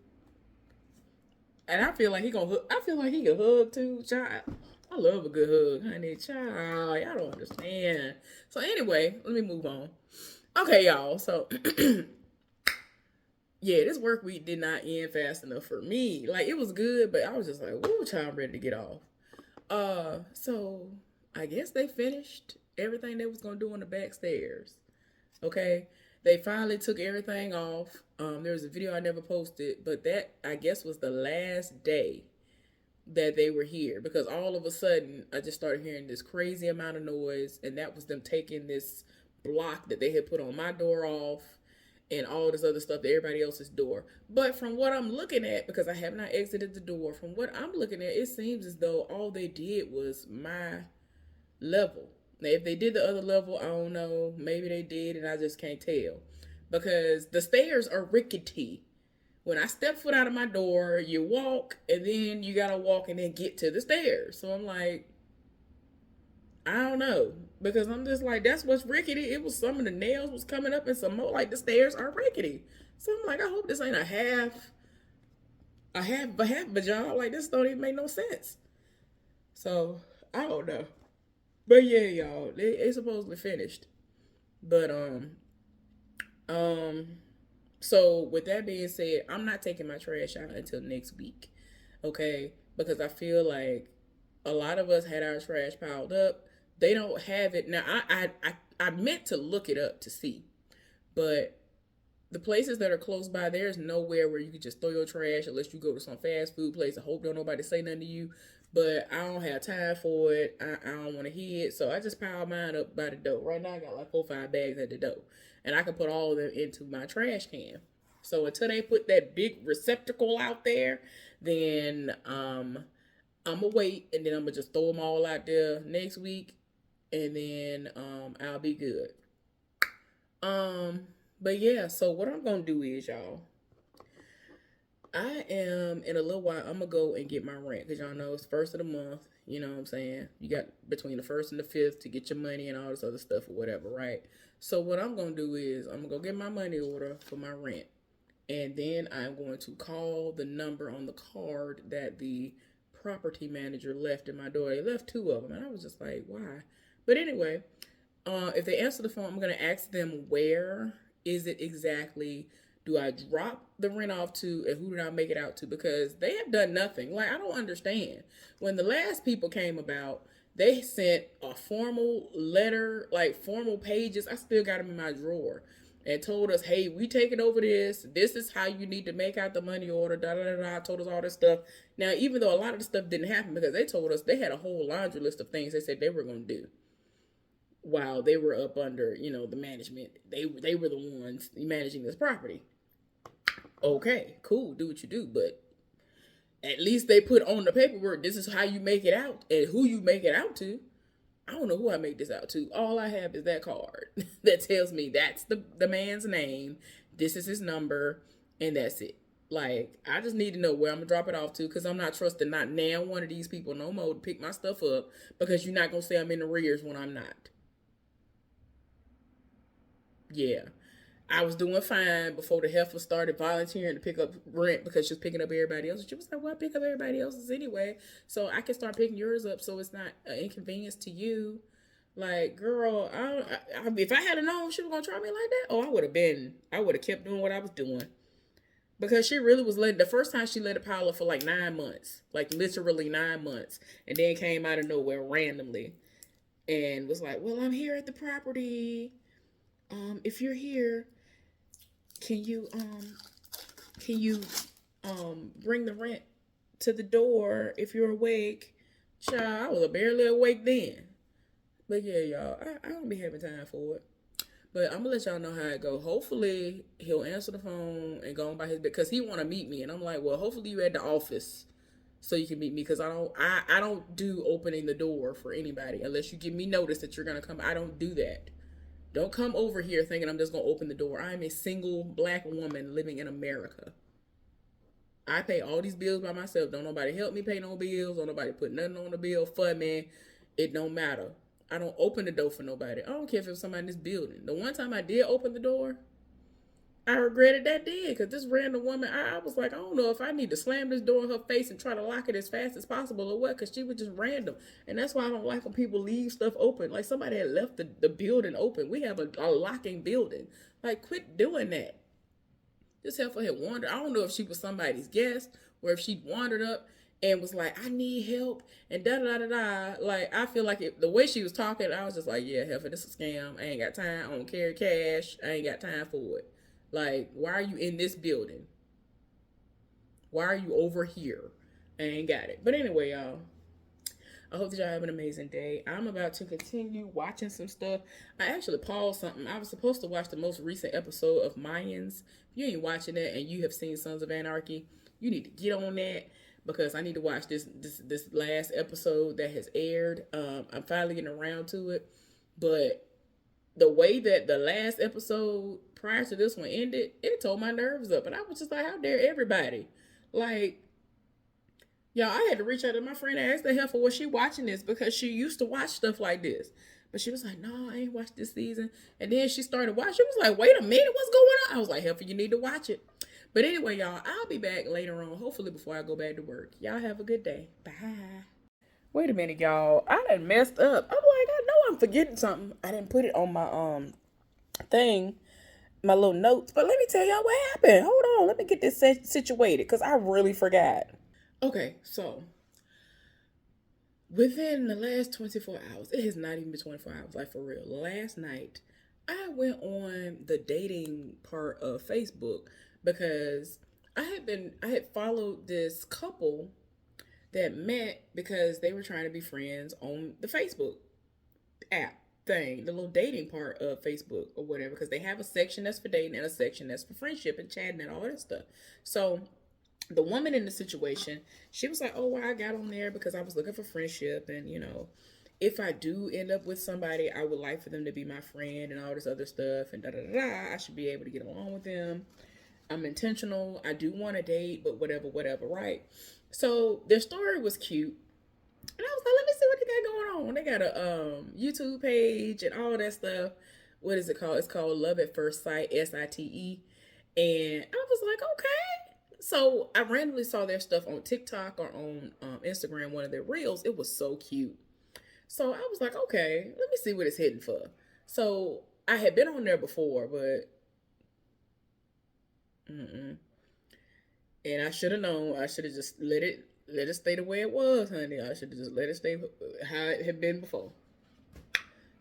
and I feel like he gonna, I feel like he can hug too, child. I love a good hug, honey, child. Y'all don't understand. So anyway, let me move on. Okay, y'all. So yeah, this work week did not end fast enough for me. Like, it was good, but I was just like, whoa, child, I'm ready to get off. So I guess they finished everything they was gonna do on the back stairs. Okay. They finally took everything off. There was a video I never posted, but that I guess was the last day that they were here because all of a sudden I just started hearing this crazy amount of noise, and that was them taking this block that they had put on my door off and all this other stuff to everybody else's door. But from what I'm looking at, because I have not exited the door, from what I'm looking at, it seems as though all they did was my level. Now, if they did the other level, I don't know. Maybe they did, and I just can't tell. Because the stairs are rickety. When I step foot out of my door, you walk, and then you gotta walk and then get to the stairs. So I'm like, I don't know. Because I'm just like, that's what's rickety. It was some of the nails was coming up and some more. Like, the stairs are rickety. So I'm like, I hope this ain't a half a job. Like, this don't even make no sense. So, I don't know. But yeah, y'all, they supposedly finished. But um, so with that being said, I'm not taking my trash out until next week, okay? Because I feel like a lot of us had our trash piled up. They don't have it now. I meant to look it up to see, but the places that are close by, there's nowhere where you can just throw your trash unless you go to some fast food place. I hope don't nobody say nothing to you, but I don't have time for it. I don't want to hear it, so I just pile mine up by the door. Right now, I got like 4 or 5 bags at the door, and I can put all of them into my trash can. So until they put that big receptacle out there, then I'm gonna wait, and then I'm gonna just throw them all out there next week, and then I'll be good. But yeah, so what I'm gonna do is, y'all, I am in a little while. I'm gonna go and get my rent because y'all know it's first of the month. You know what I'm saying? You got between the first and the fifth to get your money and all this other stuff or whatever, right? So what I'm gonna do is I'm gonna go get my money order for my rent, and then I'm going to call the number on the card that the property manager left in my door. They left two of them, and I was just like, why? But anyway, if they answer the phone, I'm gonna ask them where is it exactly. Do I drop the rent off to, and who did I make it out to? Because they have done nothing. Like, I don't understand. When the last people came about, they sent a formal letter, like formal pages. I still got them in my drawer, and told us, hey, we taking over this. This is how you need to make out the money order. Da da da da. Told us all this stuff. Now, even though a lot of the stuff didn't happen, because they told us they had a whole laundry list of things they said they were going to do while they were up under, the management. They were the ones managing this property. Okay, cool, do what you do, but at least they put on the paperwork, this is how you make it out and who you make it out to. I don't know who I make this out to. All I have is that card that tells me that's the man's name, this is his number, and that's it. Like, I just need to know where I'm gonna drop it off to, because I'm not trusting not now one of these people no more to pick my stuff up, because you're not gonna say I'm in arrears when I'm not. Yeah. I was doing fine before the heifer started volunteering to pick up rent because she was picking up everybody else. She was like, well, I pick up everybody else's anyway, so I can start picking yours up so it's not an inconvenience to you. Like, girl, if I had known she was going to try me like that, I would have kept doing what I was doing. Because she really was letting, the first time she let it pile up for like 9 months, like literally 9 months, and then came out of nowhere randomly and was like, well, I'm here at the property. If you're here, can you can you bring the rent to the door if you're awake? Child, I was barely awake then. But yeah, y'all, I don't be having time for it. But I'm gonna let y'all know how it go. Hopefully he'll answer the phone and go on by his bed, because he wanna meet me, and I'm like, well, hopefully you at the office so you can meet me, because I don't do opening the door for anybody unless you give me notice that you're gonna come. I don't do that. Don't come over here thinking I'm just going to open the door. I'm a single black woman living in America. I pay all these bills by myself. Don't nobody help me pay no bills. Don't nobody put nothing on the bill for me. It don't matter. I don't open the door for nobody. I don't care if it's somebody in this building. The one time I did open the door, I regretted that did, because this random woman, I was like, I don't know if I need to slam this door in her face and try to lock it as fast as possible or what, because she was just random. And that's why I don't like when people leave stuff open. Like, somebody had left the building open. We have a locking building. Like, quit doing that. This heifer had wandered. I don't know if she was somebody's guest or if she'd wandered up and was like, I need help and da da da da. Like, I feel like the way she was talking, I was just like, yeah, heifer, this is a scam. I ain't got time. I don't carry cash. I ain't got time for it. Like, why are you in this building? Why are you over here? I ain't got it. But anyway, y'all, I hope that y'all have an amazing day. I'm about to continue watching some stuff. I actually paused something. I was supposed to watch the most recent episode of Mayans. If you ain't watching that and you have seen Sons of Anarchy, you need to get on that, because I need to watch this last episode that has aired. I'm finally getting around to it. But the way that the last episode prior to this one ended, it tore my nerves up. And I was just like, how dare everybody? Like, y'all, I had to reach out to my friend and ask the heifer, was she watching this? Because she used to watch stuff like this. But she was like, no, I ain't watched this season. And then she started watching. She was like, wait a minute, what's going on? I was like, heifer, you need to watch it. But anyway, y'all, I'll be back later on, hopefully before I go back to work. Y'all have a good day. Bye. Wait a minute, y'all. I done messed up. I'm like, I know I'm forgetting something. I didn't put it on my thing, my little notes. But let me tell y'all what happened. Hold on, let me get this situated, because I really forgot. Okay, so within the last 24 hours, it has not even been 24 hours, like for real. Last night, I went on the dating part of Facebook because I had followed this couple that met because they were trying to be friends on the Facebook app. thing, the little dating part of Facebook or whatever, because they have a section that's for dating and a section that's for friendship and chatting and all that stuff. So the woman in the situation, she was like, "Oh, well, I got on there because I was looking for friendship, and if I do end up with somebody, I would like for them to be my friend and all this other stuff, and da da da da. I should be able to get along with them. I'm intentional. I do want to date, but whatever, whatever, right?" So their story was cute. And I was like, let me see what they got going on. They got a YouTube page and all that stuff. What is it called? It's called Love at First Sight, SITE. And I was like, okay. So I randomly saw their stuff on TikTok or on Instagram, one of their reels. It was so cute. So I was like, okay, let me see what it's hitting for. So I had been on there before, but and I should have known. I should have just let it stay the way it was, honey. I should have just let it stay how it had been before.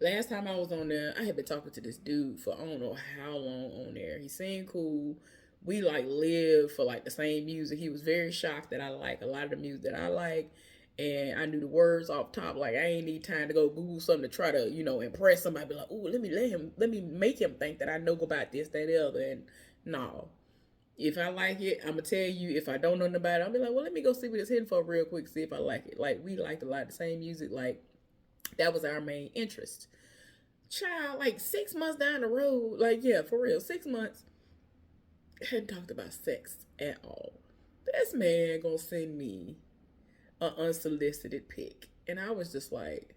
Last time I was on there, I had been talking to this dude for I don't know how long on there. He seemed cool. We like lived for like the same music. He was very shocked that I like a lot of the music that I like. And I knew the words off top. Like I ain't need time to go Google something to try to, impress somebody. Be like, ooh, let me make him think that I know about this, that, the other. And no. If I like it, I'm gonna tell you. If I don't know about it, I'll be like, well, let me go see what it's hitting for real quick, see if I like it. Like we liked a lot of the same music. Like that was our main interest. Child, like 6 months down the road, like yeah, for real, 6 months, hadn't talked about sex at all. This man gonna send me an unsolicited pic, and I was just like,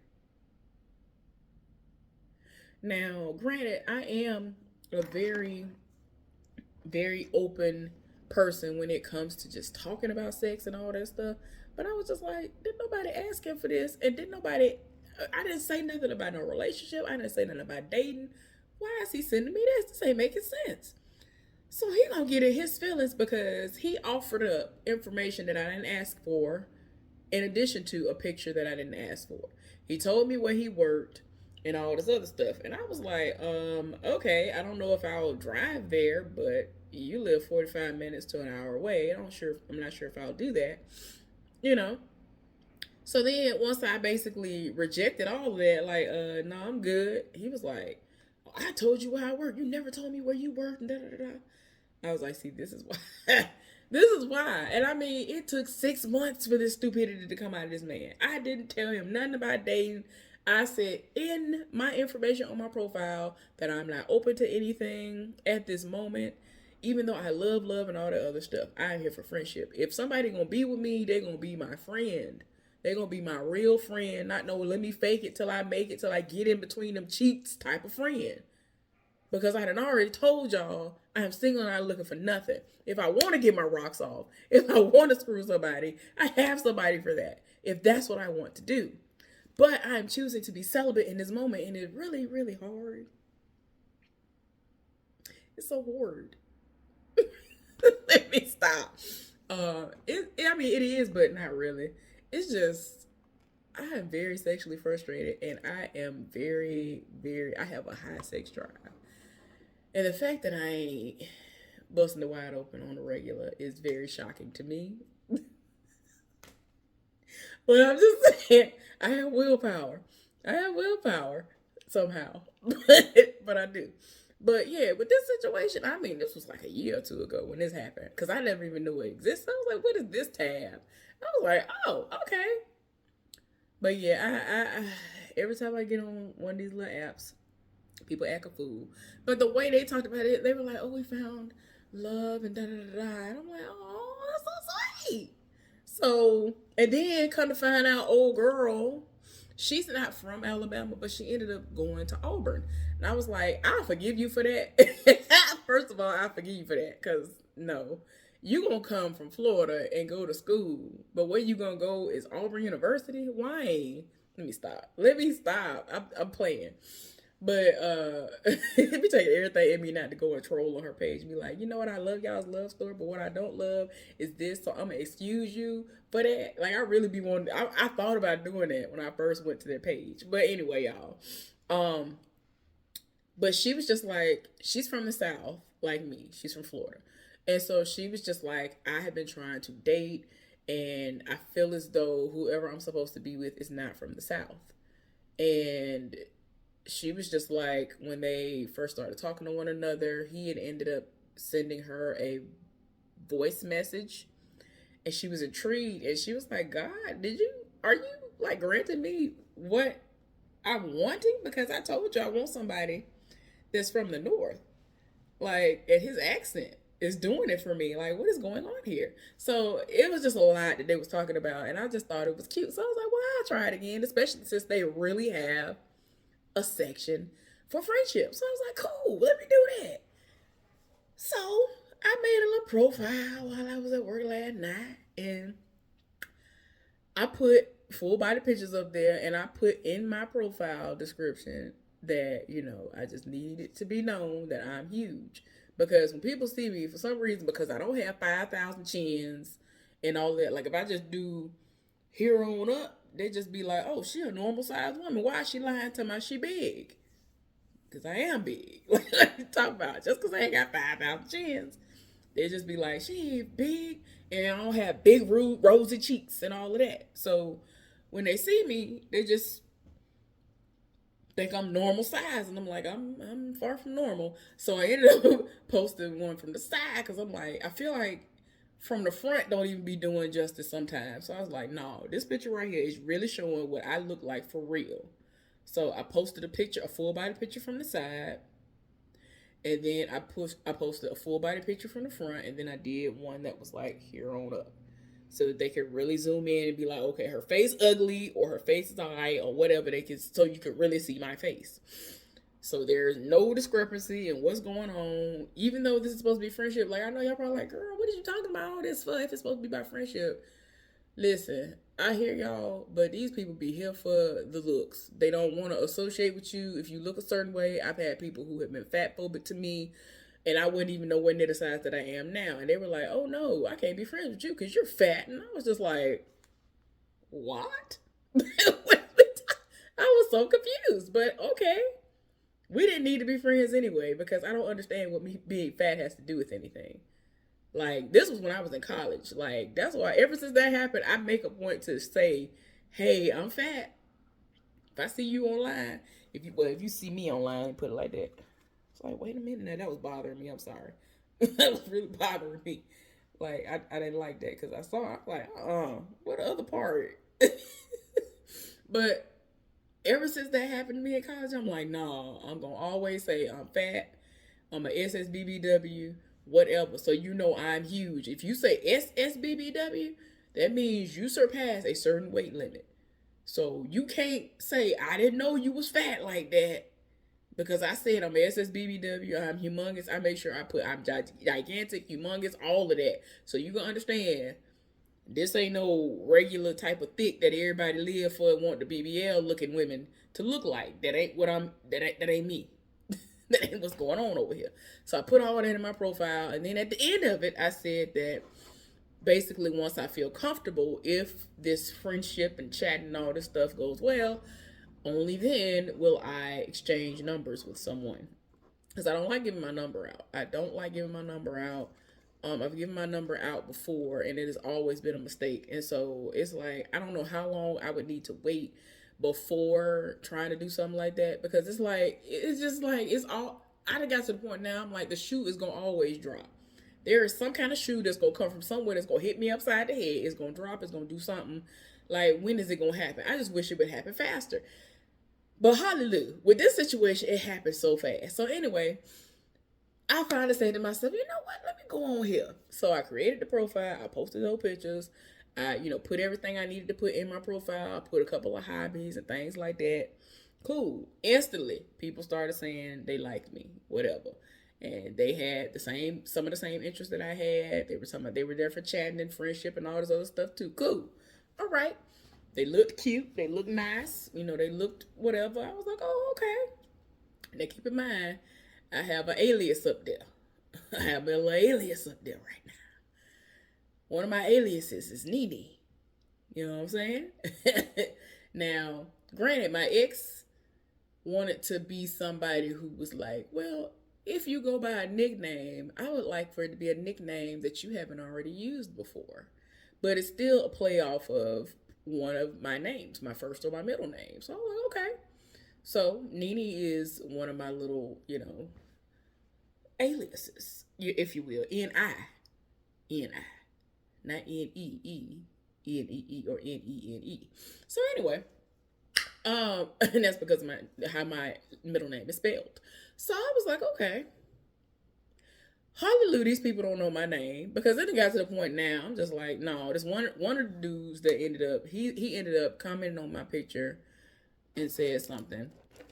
now, granted, I am a very very open person when it comes to just talking about sex and all that stuff. But I was just like, didn't nobody ask him for this? And I didn't say nothing about no relationship. I didn't say nothing about dating. Why is he sending me this? This ain't making sense. So he gonna get in his feelings because he offered up information that I didn't ask for in addition to a picture that I didn't ask for. He told me where he worked and all this other stuff. And I was like, okay, I don't know if I'll drive there, but you live 45 minutes to an hour away. I'm not sure if I'll do that. You know. So then once I basically rejected all of that, like, no, I'm good. He was like, oh, I told you where I work. You never told me where you worked and da da da. I was like, see, this is why. This is why. And I mean, it took 6 months for this stupidity to come out of this man. I didn't tell him nothing about dating. I said in my information on my profile that I'm not open to anything at this moment. Even though I love and all that other stuff, I'm here for friendship. If somebody gonna be with me, they're gonna be my friend. They're gonna be my real friend. Not no, let me fake it till I make it, till I get in between them cheeks type of friend. Because I had already told y'all I am single and I'm looking for nothing. If I want to get my rocks off, if I want to screw somebody, I have somebody for that. If that's what I want to do. But I'm choosing to be celibate in this moment, and it's really, really hard. It's so hard. Let me stop. It is, but not really. It's just I am very sexually frustrated, and I am very, very. I have a high sex drive, and the fact that I ain't busting the wide open on the regular is very shocking to me. But I'm just saying, I have willpower. I have willpower somehow, but I do. But yeah, with this situation, I mean, this was like a year or two ago when this happened because I never even knew it existed. I was like, what is this tab? I was like, oh, okay. But yeah, I every time I get on one of these little apps, people act a fool. But the way they talked about it, they were like, oh, we found love and da da da da. And I'm like, oh, that's so sweet. So, and then come to find out, old girl, she's not from Alabama, but she ended up going to Auburn. And I was like, I'll forgive you for that. First of all, I'll forgive you for that. Because, no, you going to come from Florida and go to school. But where you going to go is Auburn University? Why? Let me stop. I'm playing. But let me tell you everything in me not to go and troll on her page. Be like, you know what? I love y'all's love story, but what I don't love is this. So I'm gonna excuse you for that. Like I really be wanting. I thought about doing that when I first went to their page. But anyway, y'all. But she was just like, she's from the South, like me. She's from Florida, and so she was just like, I have been trying to date, and I feel as though whoever I'm supposed to be with is not from the South, and she was just like, when they first started talking to one another, he had ended up sending her a voice message, and she was intrigued, and she was like, God, are you like granting me what I'm wanting? Because I told you I want somebody that's from the north. Like, and his accent is doing it for me. Like, what is going on here? So it was just a lot that they was talking about, and I just thought it was cute. So I was like, well, I'll try it again, especially since they really have a section for friendship. So I was like, cool, let me do that. So I made a little profile while I was at work last night, and I put full body pictures up there, and I put in my profile description that, I just need it to be known that I'm huge. Because when people see me, for some reason, because I don't have 5,000 chins and all that, like if I just do here on up, they just be like, oh, she a normal sized woman. Why is she lying to me? She big. Because I am big. Like you talk about, just because I ain't got 5,000 chins, they just be like, she ain't big, and I don't have big, rude, rosy cheeks and all of that. So when they see me, they just think I'm normal size, and I'm like, I'm far from normal. So I ended up posting one from the side because I'm like, I feel like from the front don't even be doing justice sometimes. So I was like, no, this picture right here is really showing what I look like for real. So I posted a full body picture from the side, and then I posted a full body picture from the front, and then I did one that was like here on up, so that they could really zoom in and be like, okay, her face ugly or her face is alright or whatever, so you could really see my face. So there's no discrepancy in what's going on, even though this is supposed to be friendship. Like, I know y'all probably like, girl, what are you talking about all this for if it's supposed to be about friendship? Listen, I hear y'all, but these people be here for the looks. They don't want to associate with you if you look a certain way. I've had people who have been fat phobic to me, and I wouldn't even know where near the size that I am now. And they were like, oh no, I can't be friends with you because you're fat. And I was just like, what? I was so confused, but okay. We didn't need to be friends anyway because I don't understand what me being fat has to do with anything. Like, this was when I was in college. Like, that's why ever since that happened, I make a point to say, hey, I'm fat. If I see you online, if you see me online, put it like that. It's like, wait a minute, now that was bothering me. I'm sorry. That was really bothering me. Like, I didn't like that because I saw, I was like, what other part? But ever since that happened to me in college, I'm like, no, I'm going to always say I'm fat. I'm a SSBBW, whatever. So you know I'm huge. If you say SSBBW, that means you surpass a certain weight limit. So you can't say I didn't know you was fat like that because I said I'm SSBBW. I'm humongous. I make sure I put I'm gigantic, humongous, all of that. So you can understand this ain't no regular type of thick that everybody live for and want the BBL looking women to look like. That ain't what I'm. That ain't me. That ain't what's going on over here. So I put all that in my profile, and then at the end of it, I said that basically once I feel comfortable, if this friendship and chat and all this stuff goes well, only then will I exchange numbers with someone. Because I don't like giving my number out. I don't like giving my number out. I've given my number out before, and it has always been a mistake. And so it's like I don't know how long I would need to wait before trying to do something like that, because it's just like it's all. I done got to the point now. I'm like, the shoe is gonna always drop. There is some kind of shoe that's gonna come from somewhere that's gonna hit me upside the head. It's gonna drop. It's gonna do something. Like, when is it gonna happen? I just wish it would happen faster. But hallelujah, with this situation, it happened so fast. So anyway, I finally said to myself, you know what? Let me go on here. So I created the profile. I posted those pictures. I, put everything I needed to put in my profile. I put a couple of hobbies and things like that. Cool. Instantly, people started saying they liked me, whatever. And they had some of the same interests that I had. They were talking about they were there for chatting and friendship and all this other stuff too. Cool. All right. They looked cute. They looked nice. They looked whatever. I was like, oh, okay. Now keep in mind, I have an alias up there. I have a little alias up there right now. One of my aliases is Nene. You know what I'm saying? Now, granted, my ex wanted to be somebody who was like, well, if you go by a nickname, I would like for it to be a nickname that you haven't already used before. But it's still a play off of one of my names, my first or my middle name. So I'm like, okay. So Nene is one of my little, aliases, if you will. N I, not N-E-E, or Nene. So anyway, and that's because of how my middle name is spelled. So I was like, okay, hallelujah, these people don't know my name, because then it got to the point now I'm just like, no, this one of the dudes that ended up he ended up commenting on my picture and said something.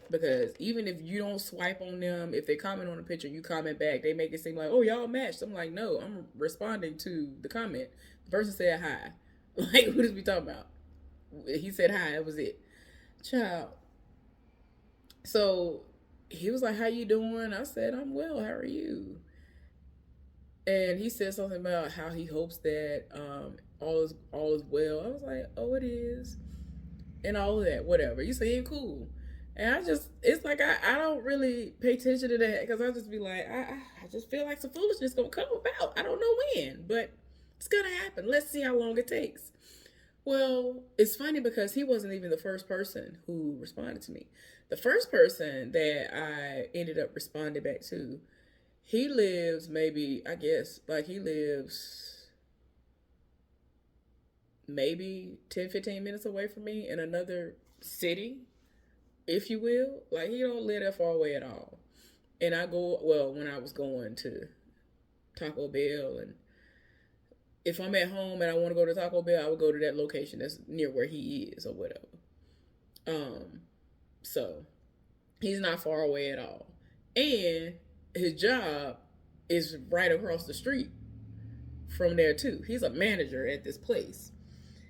Because even if you don't swipe on them, if they comment on a picture, you comment back, they make it seem like, oh, y'all matched. I'm like, no, I'm responding to the comment. The person said hi. Like, what is we talking about? He said hi, that was it. Child. So he was like, how you doing? I said, I'm well, how are you? And he said something about how he hopes that all is well. I was like, oh, it is, and all of that, whatever. You saying cool. And it's like I don't really pay attention to that, because I just be like, I just feel like some foolishness gonna come about. I don't know when, but it's gonna happen. Let's see how long it takes. Well, it's funny because he wasn't even the first person who responded to me. The first person that I ended up responding back to, he lives maybe, I guess, like he lives maybe 10, 15 minutes away from me in another city, if you will. Like, he don't live that far away at all. And I go, well, when I was going to Taco Bell, and if I'm at home and I want to go to Taco Bell, I would go to that location that's near where he is or whatever. Um, so he's not far away at all. And his job is right across the street from there too. He's a manager at this place.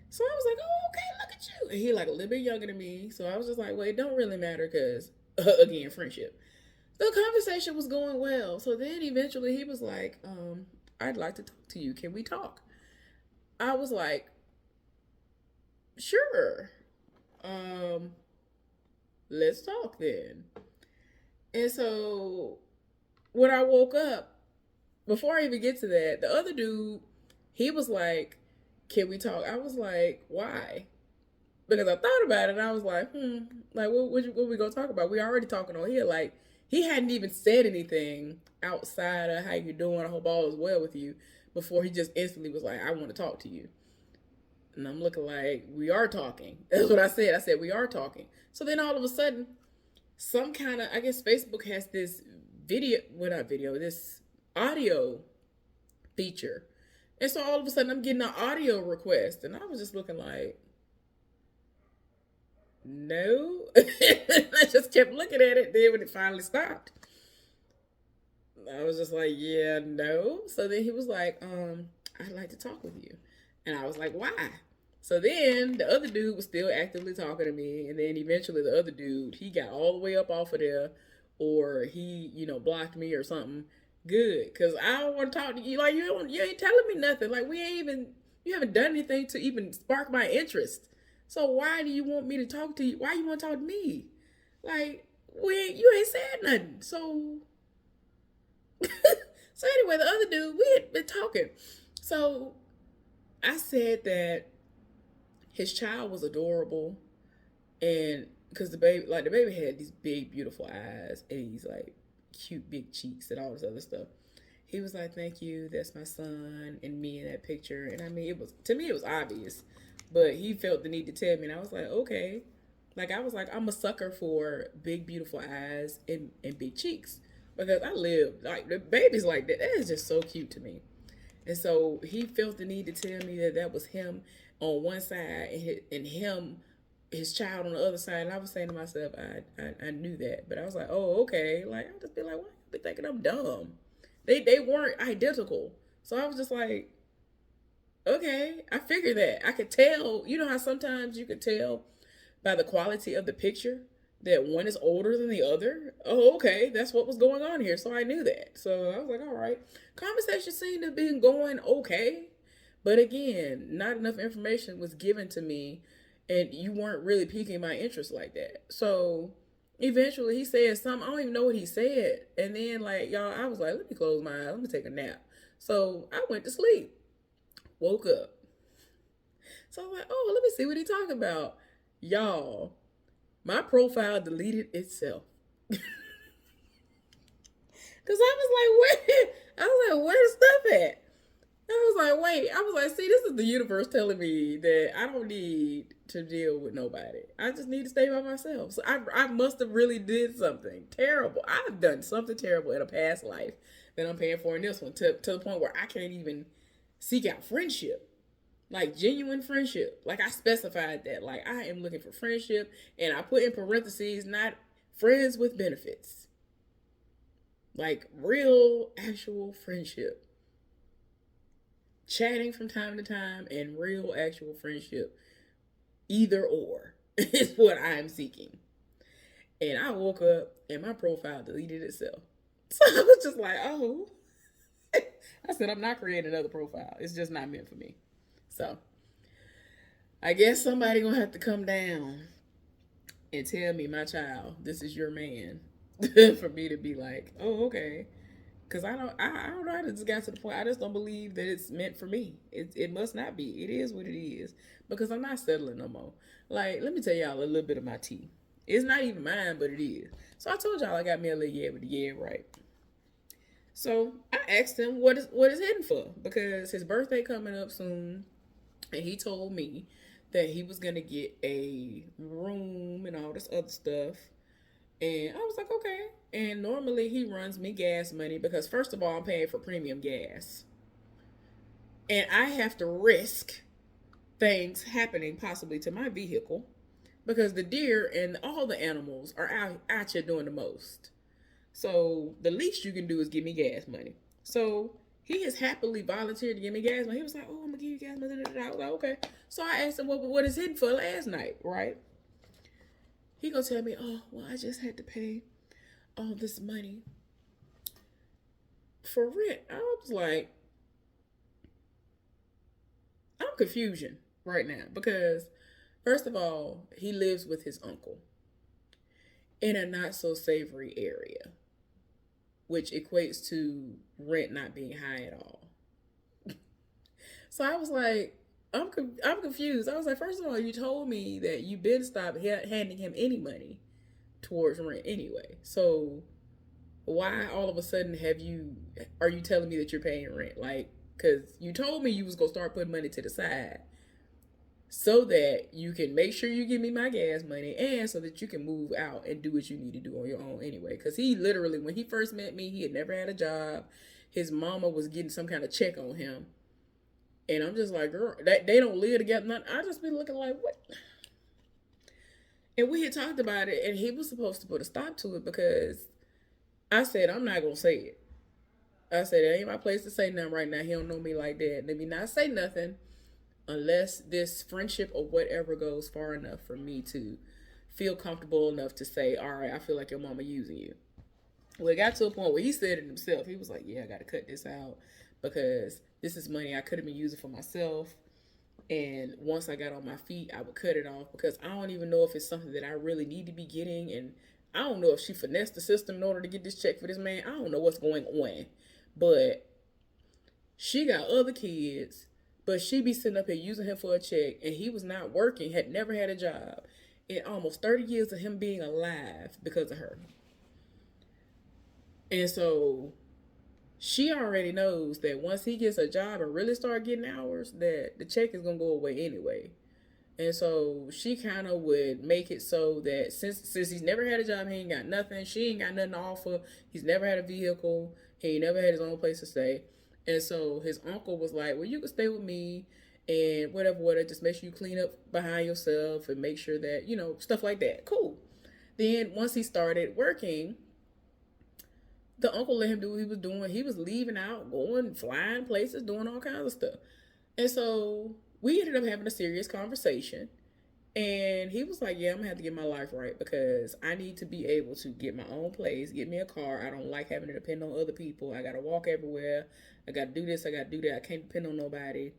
So I was like, oh, okay, look at you. And he like a little bit younger than me. So I was just like, well, it don't really matter, because, again, friendship. The conversation was going well. So then eventually he was like, I'd like to talk to you. Can we talk? I was like, sure. Um, let's talk then. And so when I woke up, before I even get to that, the other dude, he was like, can we talk? I was like, why? Because I thought about it and I was like, like, what we gonna talk about? We already talking on here. Like, he hadn't even said anything outside of how you doing, I hope all is well with you, before he just instantly was like, I want to talk to you. And I'm looking like, we are talking. That's what I said. I said, we are talking. So then all of a sudden, some kind of, I guess Facebook has this video, well, not video, this audio feature. And so all of a sudden I'm getting an audio request. And I was just looking like, no. I just kept looking at it. Then when it finally stopped, I was just like, yeah, no. So then he was like, I'd like to talk with you. And I was like, why? So then the other dude was still actively talking to me. And then eventually the other dude, he got all the way up off of there, or he, blocked me or something. Good. Because I don't want to talk to you. Like, you ain't telling me nothing. Like, you haven't done anything to even spark my interest. So why do you want me to talk to you? Why you want to talk to me? Like, you ain't said nothing. So, so anyway, the other dude, we had been talking. So I said that his child was adorable, and because the baby had these big, beautiful eyes and these like cute big cheeks and all this other stuff. He was like, "Thank you. That's my son and me in that picture." And I mean, it was obvious, but he felt the need to tell me, and I was like, "Okay." Like, I was like, I'm a sucker for big, beautiful eyes and big cheeks, because I live like the babies like that. That is just so cute to me. And so he felt the need to tell me that that was him on one side, and him, his child on the other side. And I was saying to myself, I knew that, but I was like, oh, okay. Like, I just be like, why you be thinking I'm dumb? They weren't identical, so I was just like, okay. I figured that I could tell. You know how sometimes you could tell by the quality of the picture that one is older than the other. Oh, okay, that's what was going on here. So I knew that. So I was like, all right. Conversation seemed to have been going okay. But again, not enough information was given to me, and you weren't really piquing my interest like that. So eventually he said something. I don't even know what he said. And then, like, y'all, I was like, let me close my eyes. Let me take a nap. So I went to sleep. Woke up. So I'm like, oh, let me see what he talking about. Y'all, My profile deleted itself. Cause I was like, where? I was like, where's stuff at? I was like, wait. I was like, see, this is the universe telling me that I don't need to deal with nobody. I just need to stay by myself. So I must have really did something terrible. I've done something terrible in a past life that I'm paying for in this one to the point where I can't even seek out friendship. Like genuine friendship. Like I specified that. Like I am looking for friendship and I put in parentheses, not friends with benefits. Like real actual friendship. Chatting from time to time and real actual friendship. Either or is what I am seeking. And I woke up and my profile deleted itself. So I was just like, oh. I said, I'm not creating another profile. It's just not meant for me. So I guess somebody gonna have to come down and tell me, my child, this is your man. For me to be like, oh, okay. Cause I don't know. I just got to the point. I just don't believe that it's meant for me. It must not be. It is what it is. Because I'm not settling no more. Like, let me tell y'all a little bit of my tea. It's not even mine, but it is. So I told y'all I got me a little yeah with the yeah, right? So I asked him what is hidden for, because his birthday coming up soon, and he told me that he was gonna get a room and all this other stuff. And I was like, okay. And normally he runs me gas money because, first of all, I'm paying for premium gas. And I have to risk things happening possibly to my vehicle because the deer and all the animals are out here doing the most. So the least you can do is give me gas money. So he has happily volunteered to give me gas money. He was like, oh, I'm going to give you gas money. I was like, okay. So I asked him, what is hidden for last night, right? He gonna tell me, oh, well, I just had to pay all this money for rent. I was like, I'm confusion right now because, first of all, he lives with his uncle in a not so savory area, which equates to rent not being high at all. So I was like, I'm confused. I was like, first of all, you told me that you been stopped handing him any money towards rent anyway. So why all of a sudden are you telling me that you're paying rent? Like, because you told me you was gonna start putting money to the side so that you can make sure you give me my gas money and so that you can move out and do what you need to do on your own anyway. Because he literally, when he first met me, he had never had a job. His mama was getting some kind of check on him. And I'm just like, girl, they don't live together. I just be looking like, what? And we had talked about it, and he was supposed to put a stop to it because I said, I'm not going to say it. I said, it ain't my place to say nothing right now. He don't know me like that. Let me not say nothing unless this friendship or whatever goes far enough for me to feel comfortable enough to say, all right, I feel like your mama using you. Well, it got to a point where he said it himself. He was like, yeah, I got to cut this out because this is money I could have been using for myself. And once I got on my feet, I would cut it off because I don't even know if it's something that I really need to be getting. And I don't know if she finessed the system in order to get this check for this man. I don't know what's going on. But she got other kids, but she be sitting up here using him for a check. And he was not working, had never had a job in almost 30 years of him being alive because of her. And so she already knows that once he gets a job and really start getting hours, that the check is going to go away anyway. And so she kind of would make it so that since he's never had a job, he ain't got nothing. She ain't got nothing to offer. He's never had a vehicle. He ain't never had his own place to stay. And so his uncle was like, well, you can stay with me and whatever. Just make sure you clean up behind yourself and make sure that, stuff like that. Cool. Then once he started working, the uncle let him do what he was doing. He was leaving out, going, flying places, doing all kinds of stuff. And so we ended up having a serious conversation. And he was like, yeah, I'm going to have to get my life right because I need to be able to get my own place, get me a car. I don't like having to depend on other people. I got to walk everywhere. I got to do this. I got to do that. I can't depend on nobody.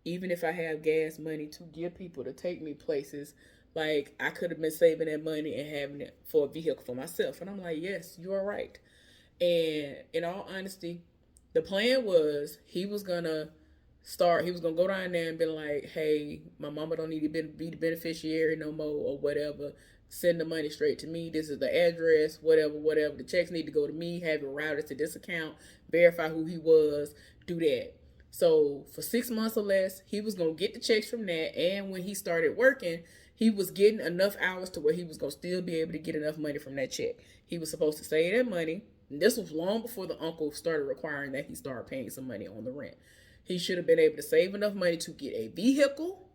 Even if I have gas money to give people to take me places, like I could have been saving that money and having it for a vehicle for myself. And I'm like, yes, you are right. And in all honesty, the plan was he was going to go down there and be like, hey, my mama don't need to be the beneficiary no more or whatever. send the money straight to me. This is the address, whatever. The checks need to go to me, have it routed to this account, verify who he was, do that. So for 6 months or less, he was going to get the checks from that. And when he started working, he was getting enough hours to where he was going to still be able to get enough money from that check. He was supposed to save that money. And this was long before the uncle started requiring that he start paying some money on the rent. He should have been able to save enough money to get a vehicle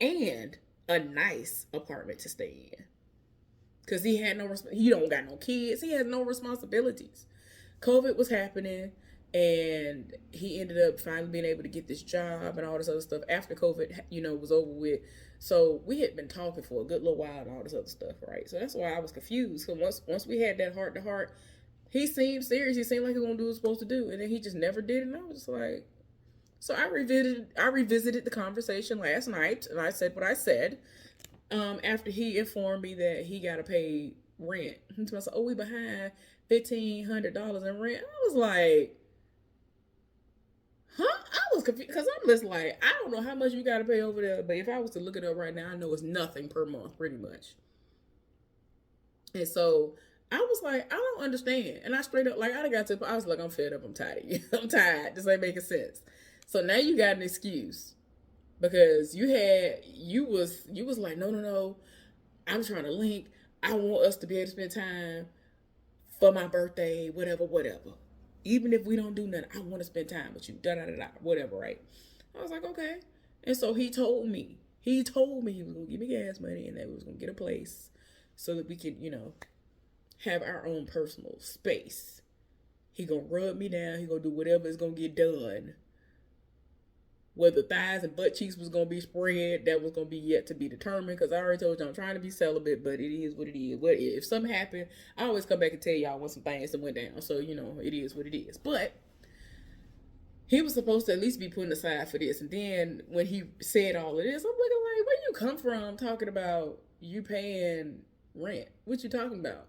and a nice apartment to stay in. Because he don't got no kids. He has no responsibilities. COVID was happening, and he ended up finally being able to get this job and all this other stuff after COVID, was over with. So we had been talking for a good little while and all this other stuff, right? So that's why I was confused. Because once we had that heart to heart, he seemed serious. He seemed like he was gonna do what he was supposed to do, and then he just never did. And I was just like, so I revisited the conversation last night, and I said what I said. After he informed me that he got to pay rent, he told me, "Oh, we behind $1,500 in rent." I was like, "Huh?" I was confused because I'm just like, I don't know how much you got to pay over there, but if I was to look it up right now, I know it's nothing per month, pretty much. And so I was like, I don't understand. And I straight up, like, I was like, I'm fed up. I'm tired of you. I'm tired. This ain't making sense. So now you got an excuse because you was like, no. I'm trying to link. I want us to be able to spend time for my birthday, whatever. Even if we don't do nothing, I want to spend time with you. Whatever, right? I was like, okay. And so he told me he was going to give me gas money and that we was going to get a place so that we could, have our own personal space. He going to rub me down. He going to do whatever is going to get done. Whether thighs and butt cheeks was going to be spread, that was going to be yet to be determined. Because I already told you I'm trying to be celibate, but it is what it is. If something happened, I always come back and tell y'all when some things that went down. So, it is what it is. But he was supposed to at least be putting aside for this. And then when he said all of this, I'm looking like, where you come from talking about you paying rent? What you talking about?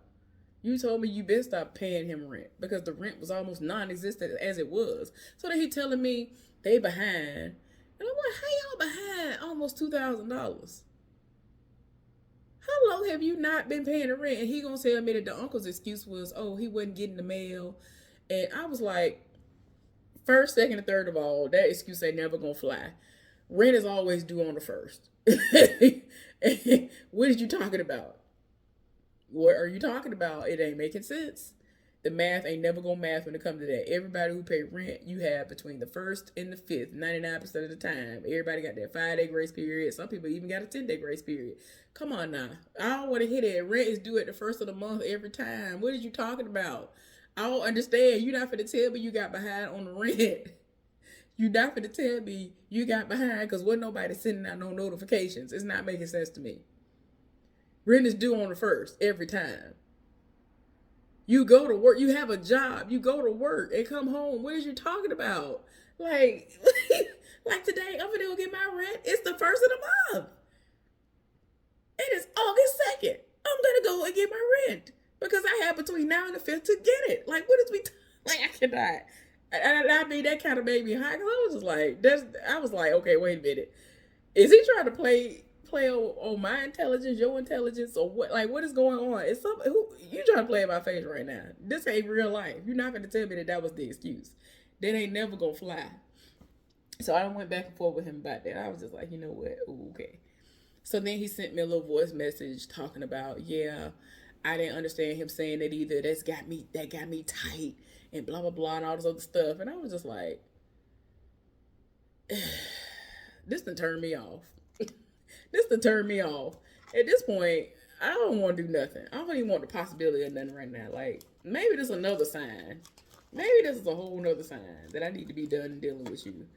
You told me you been stop paying him rent because the rent was almost non-existent as it was. So then he telling me they behind. And I'm like, how y'all behind almost $2,000? How long have you not been paying the rent? And he gonna tell me that the uncle's excuse was, oh, he wasn't getting the mail. And I was like, first, second, and third of all, that excuse ain't never gonna fly. Rent is always due on the first. What are you talking about? What are you talking about? It ain't making sense. The math ain't never gonna math when it comes to that. Everybody who pay rent, you have between the 1st and the 5th, 99% of the time. Everybody got that 5-day grace period. Some people even got a 10-day grace period. Come on now. I don't want to hear that. Rent is due at the 1st of the month every time. What are you talking about? I don't understand. You're not finna tell me you got behind on the rent. You're not finna tell me you got behind because wasn't nobody sending out no notifications. It's not making sense to me. Rent is due on the 1st every time. You go to work, you have a job, you go to work and come home. What is you talking about? Like today, I'm gonna go get my rent. It's the 1st of the month. It is August 2nd. I'm gonna go and get my rent because I have between now and the 5th to get it. Like, what is I cannot. I mean, that kind of made me hot because I was just like, I was like, okay, wait a minute. Is he trying to play on my intelligence, your intelligence, or what? Like, what is going on? It's something you trying to play in my face right now. This ain't real life. You're not going to tell me that was the excuse. That ain't never gonna fly. So I went back and forth with him about that. I was just like, you know what? Ooh, okay. So then he sent me a little voice message talking about, yeah, I didn't understand him saying that either. That got me tight and blah blah blah and all this other stuff. And I was just like, this done turned me off. This to turn me off. At this point, I don't want to do nothing. I don't even want the possibility of nothing right now. Like, maybe this is another sign. Maybe this is a whole nother sign that I need to be done dealing with you.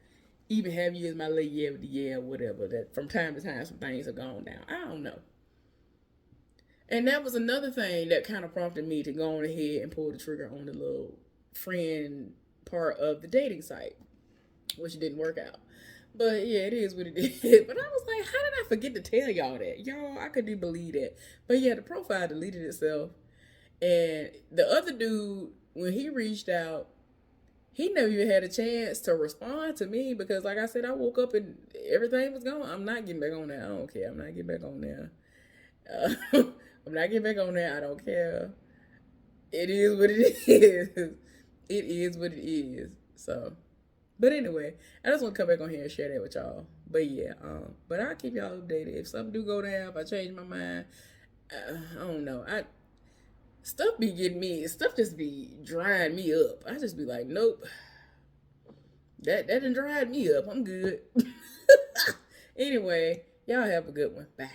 Even have you as my lady of the year or whatever. That from time to time some things have gone down. I don't know. And that was another thing that kind of prompted me to go on ahead and pull the trigger on the little friend part of the dating site, which didn't work out. But yeah, it is what it is. But I was like, how did I forget to tell y'all that? Y'all, I couldn't believe that. But yeah, the profile deleted itself. And the other dude, when he reached out, he never even had a chance to respond to me because, like I said, I woke up and everything was gone. I'm not getting back on there. I don't care. I'm not getting back on there. I'm not getting back on that. I don't care. It is what it is. It is what it is. So, but anyway, I just want to come back on here and share that with y'all. But yeah, but I'll keep y'all updated. If something do go down, if I change my mind, I don't know. Stuff be getting me. Stuff just be drying me up. I just be like, nope, that done dried me up. I'm good. Anyway, y'all have a good one. Bye.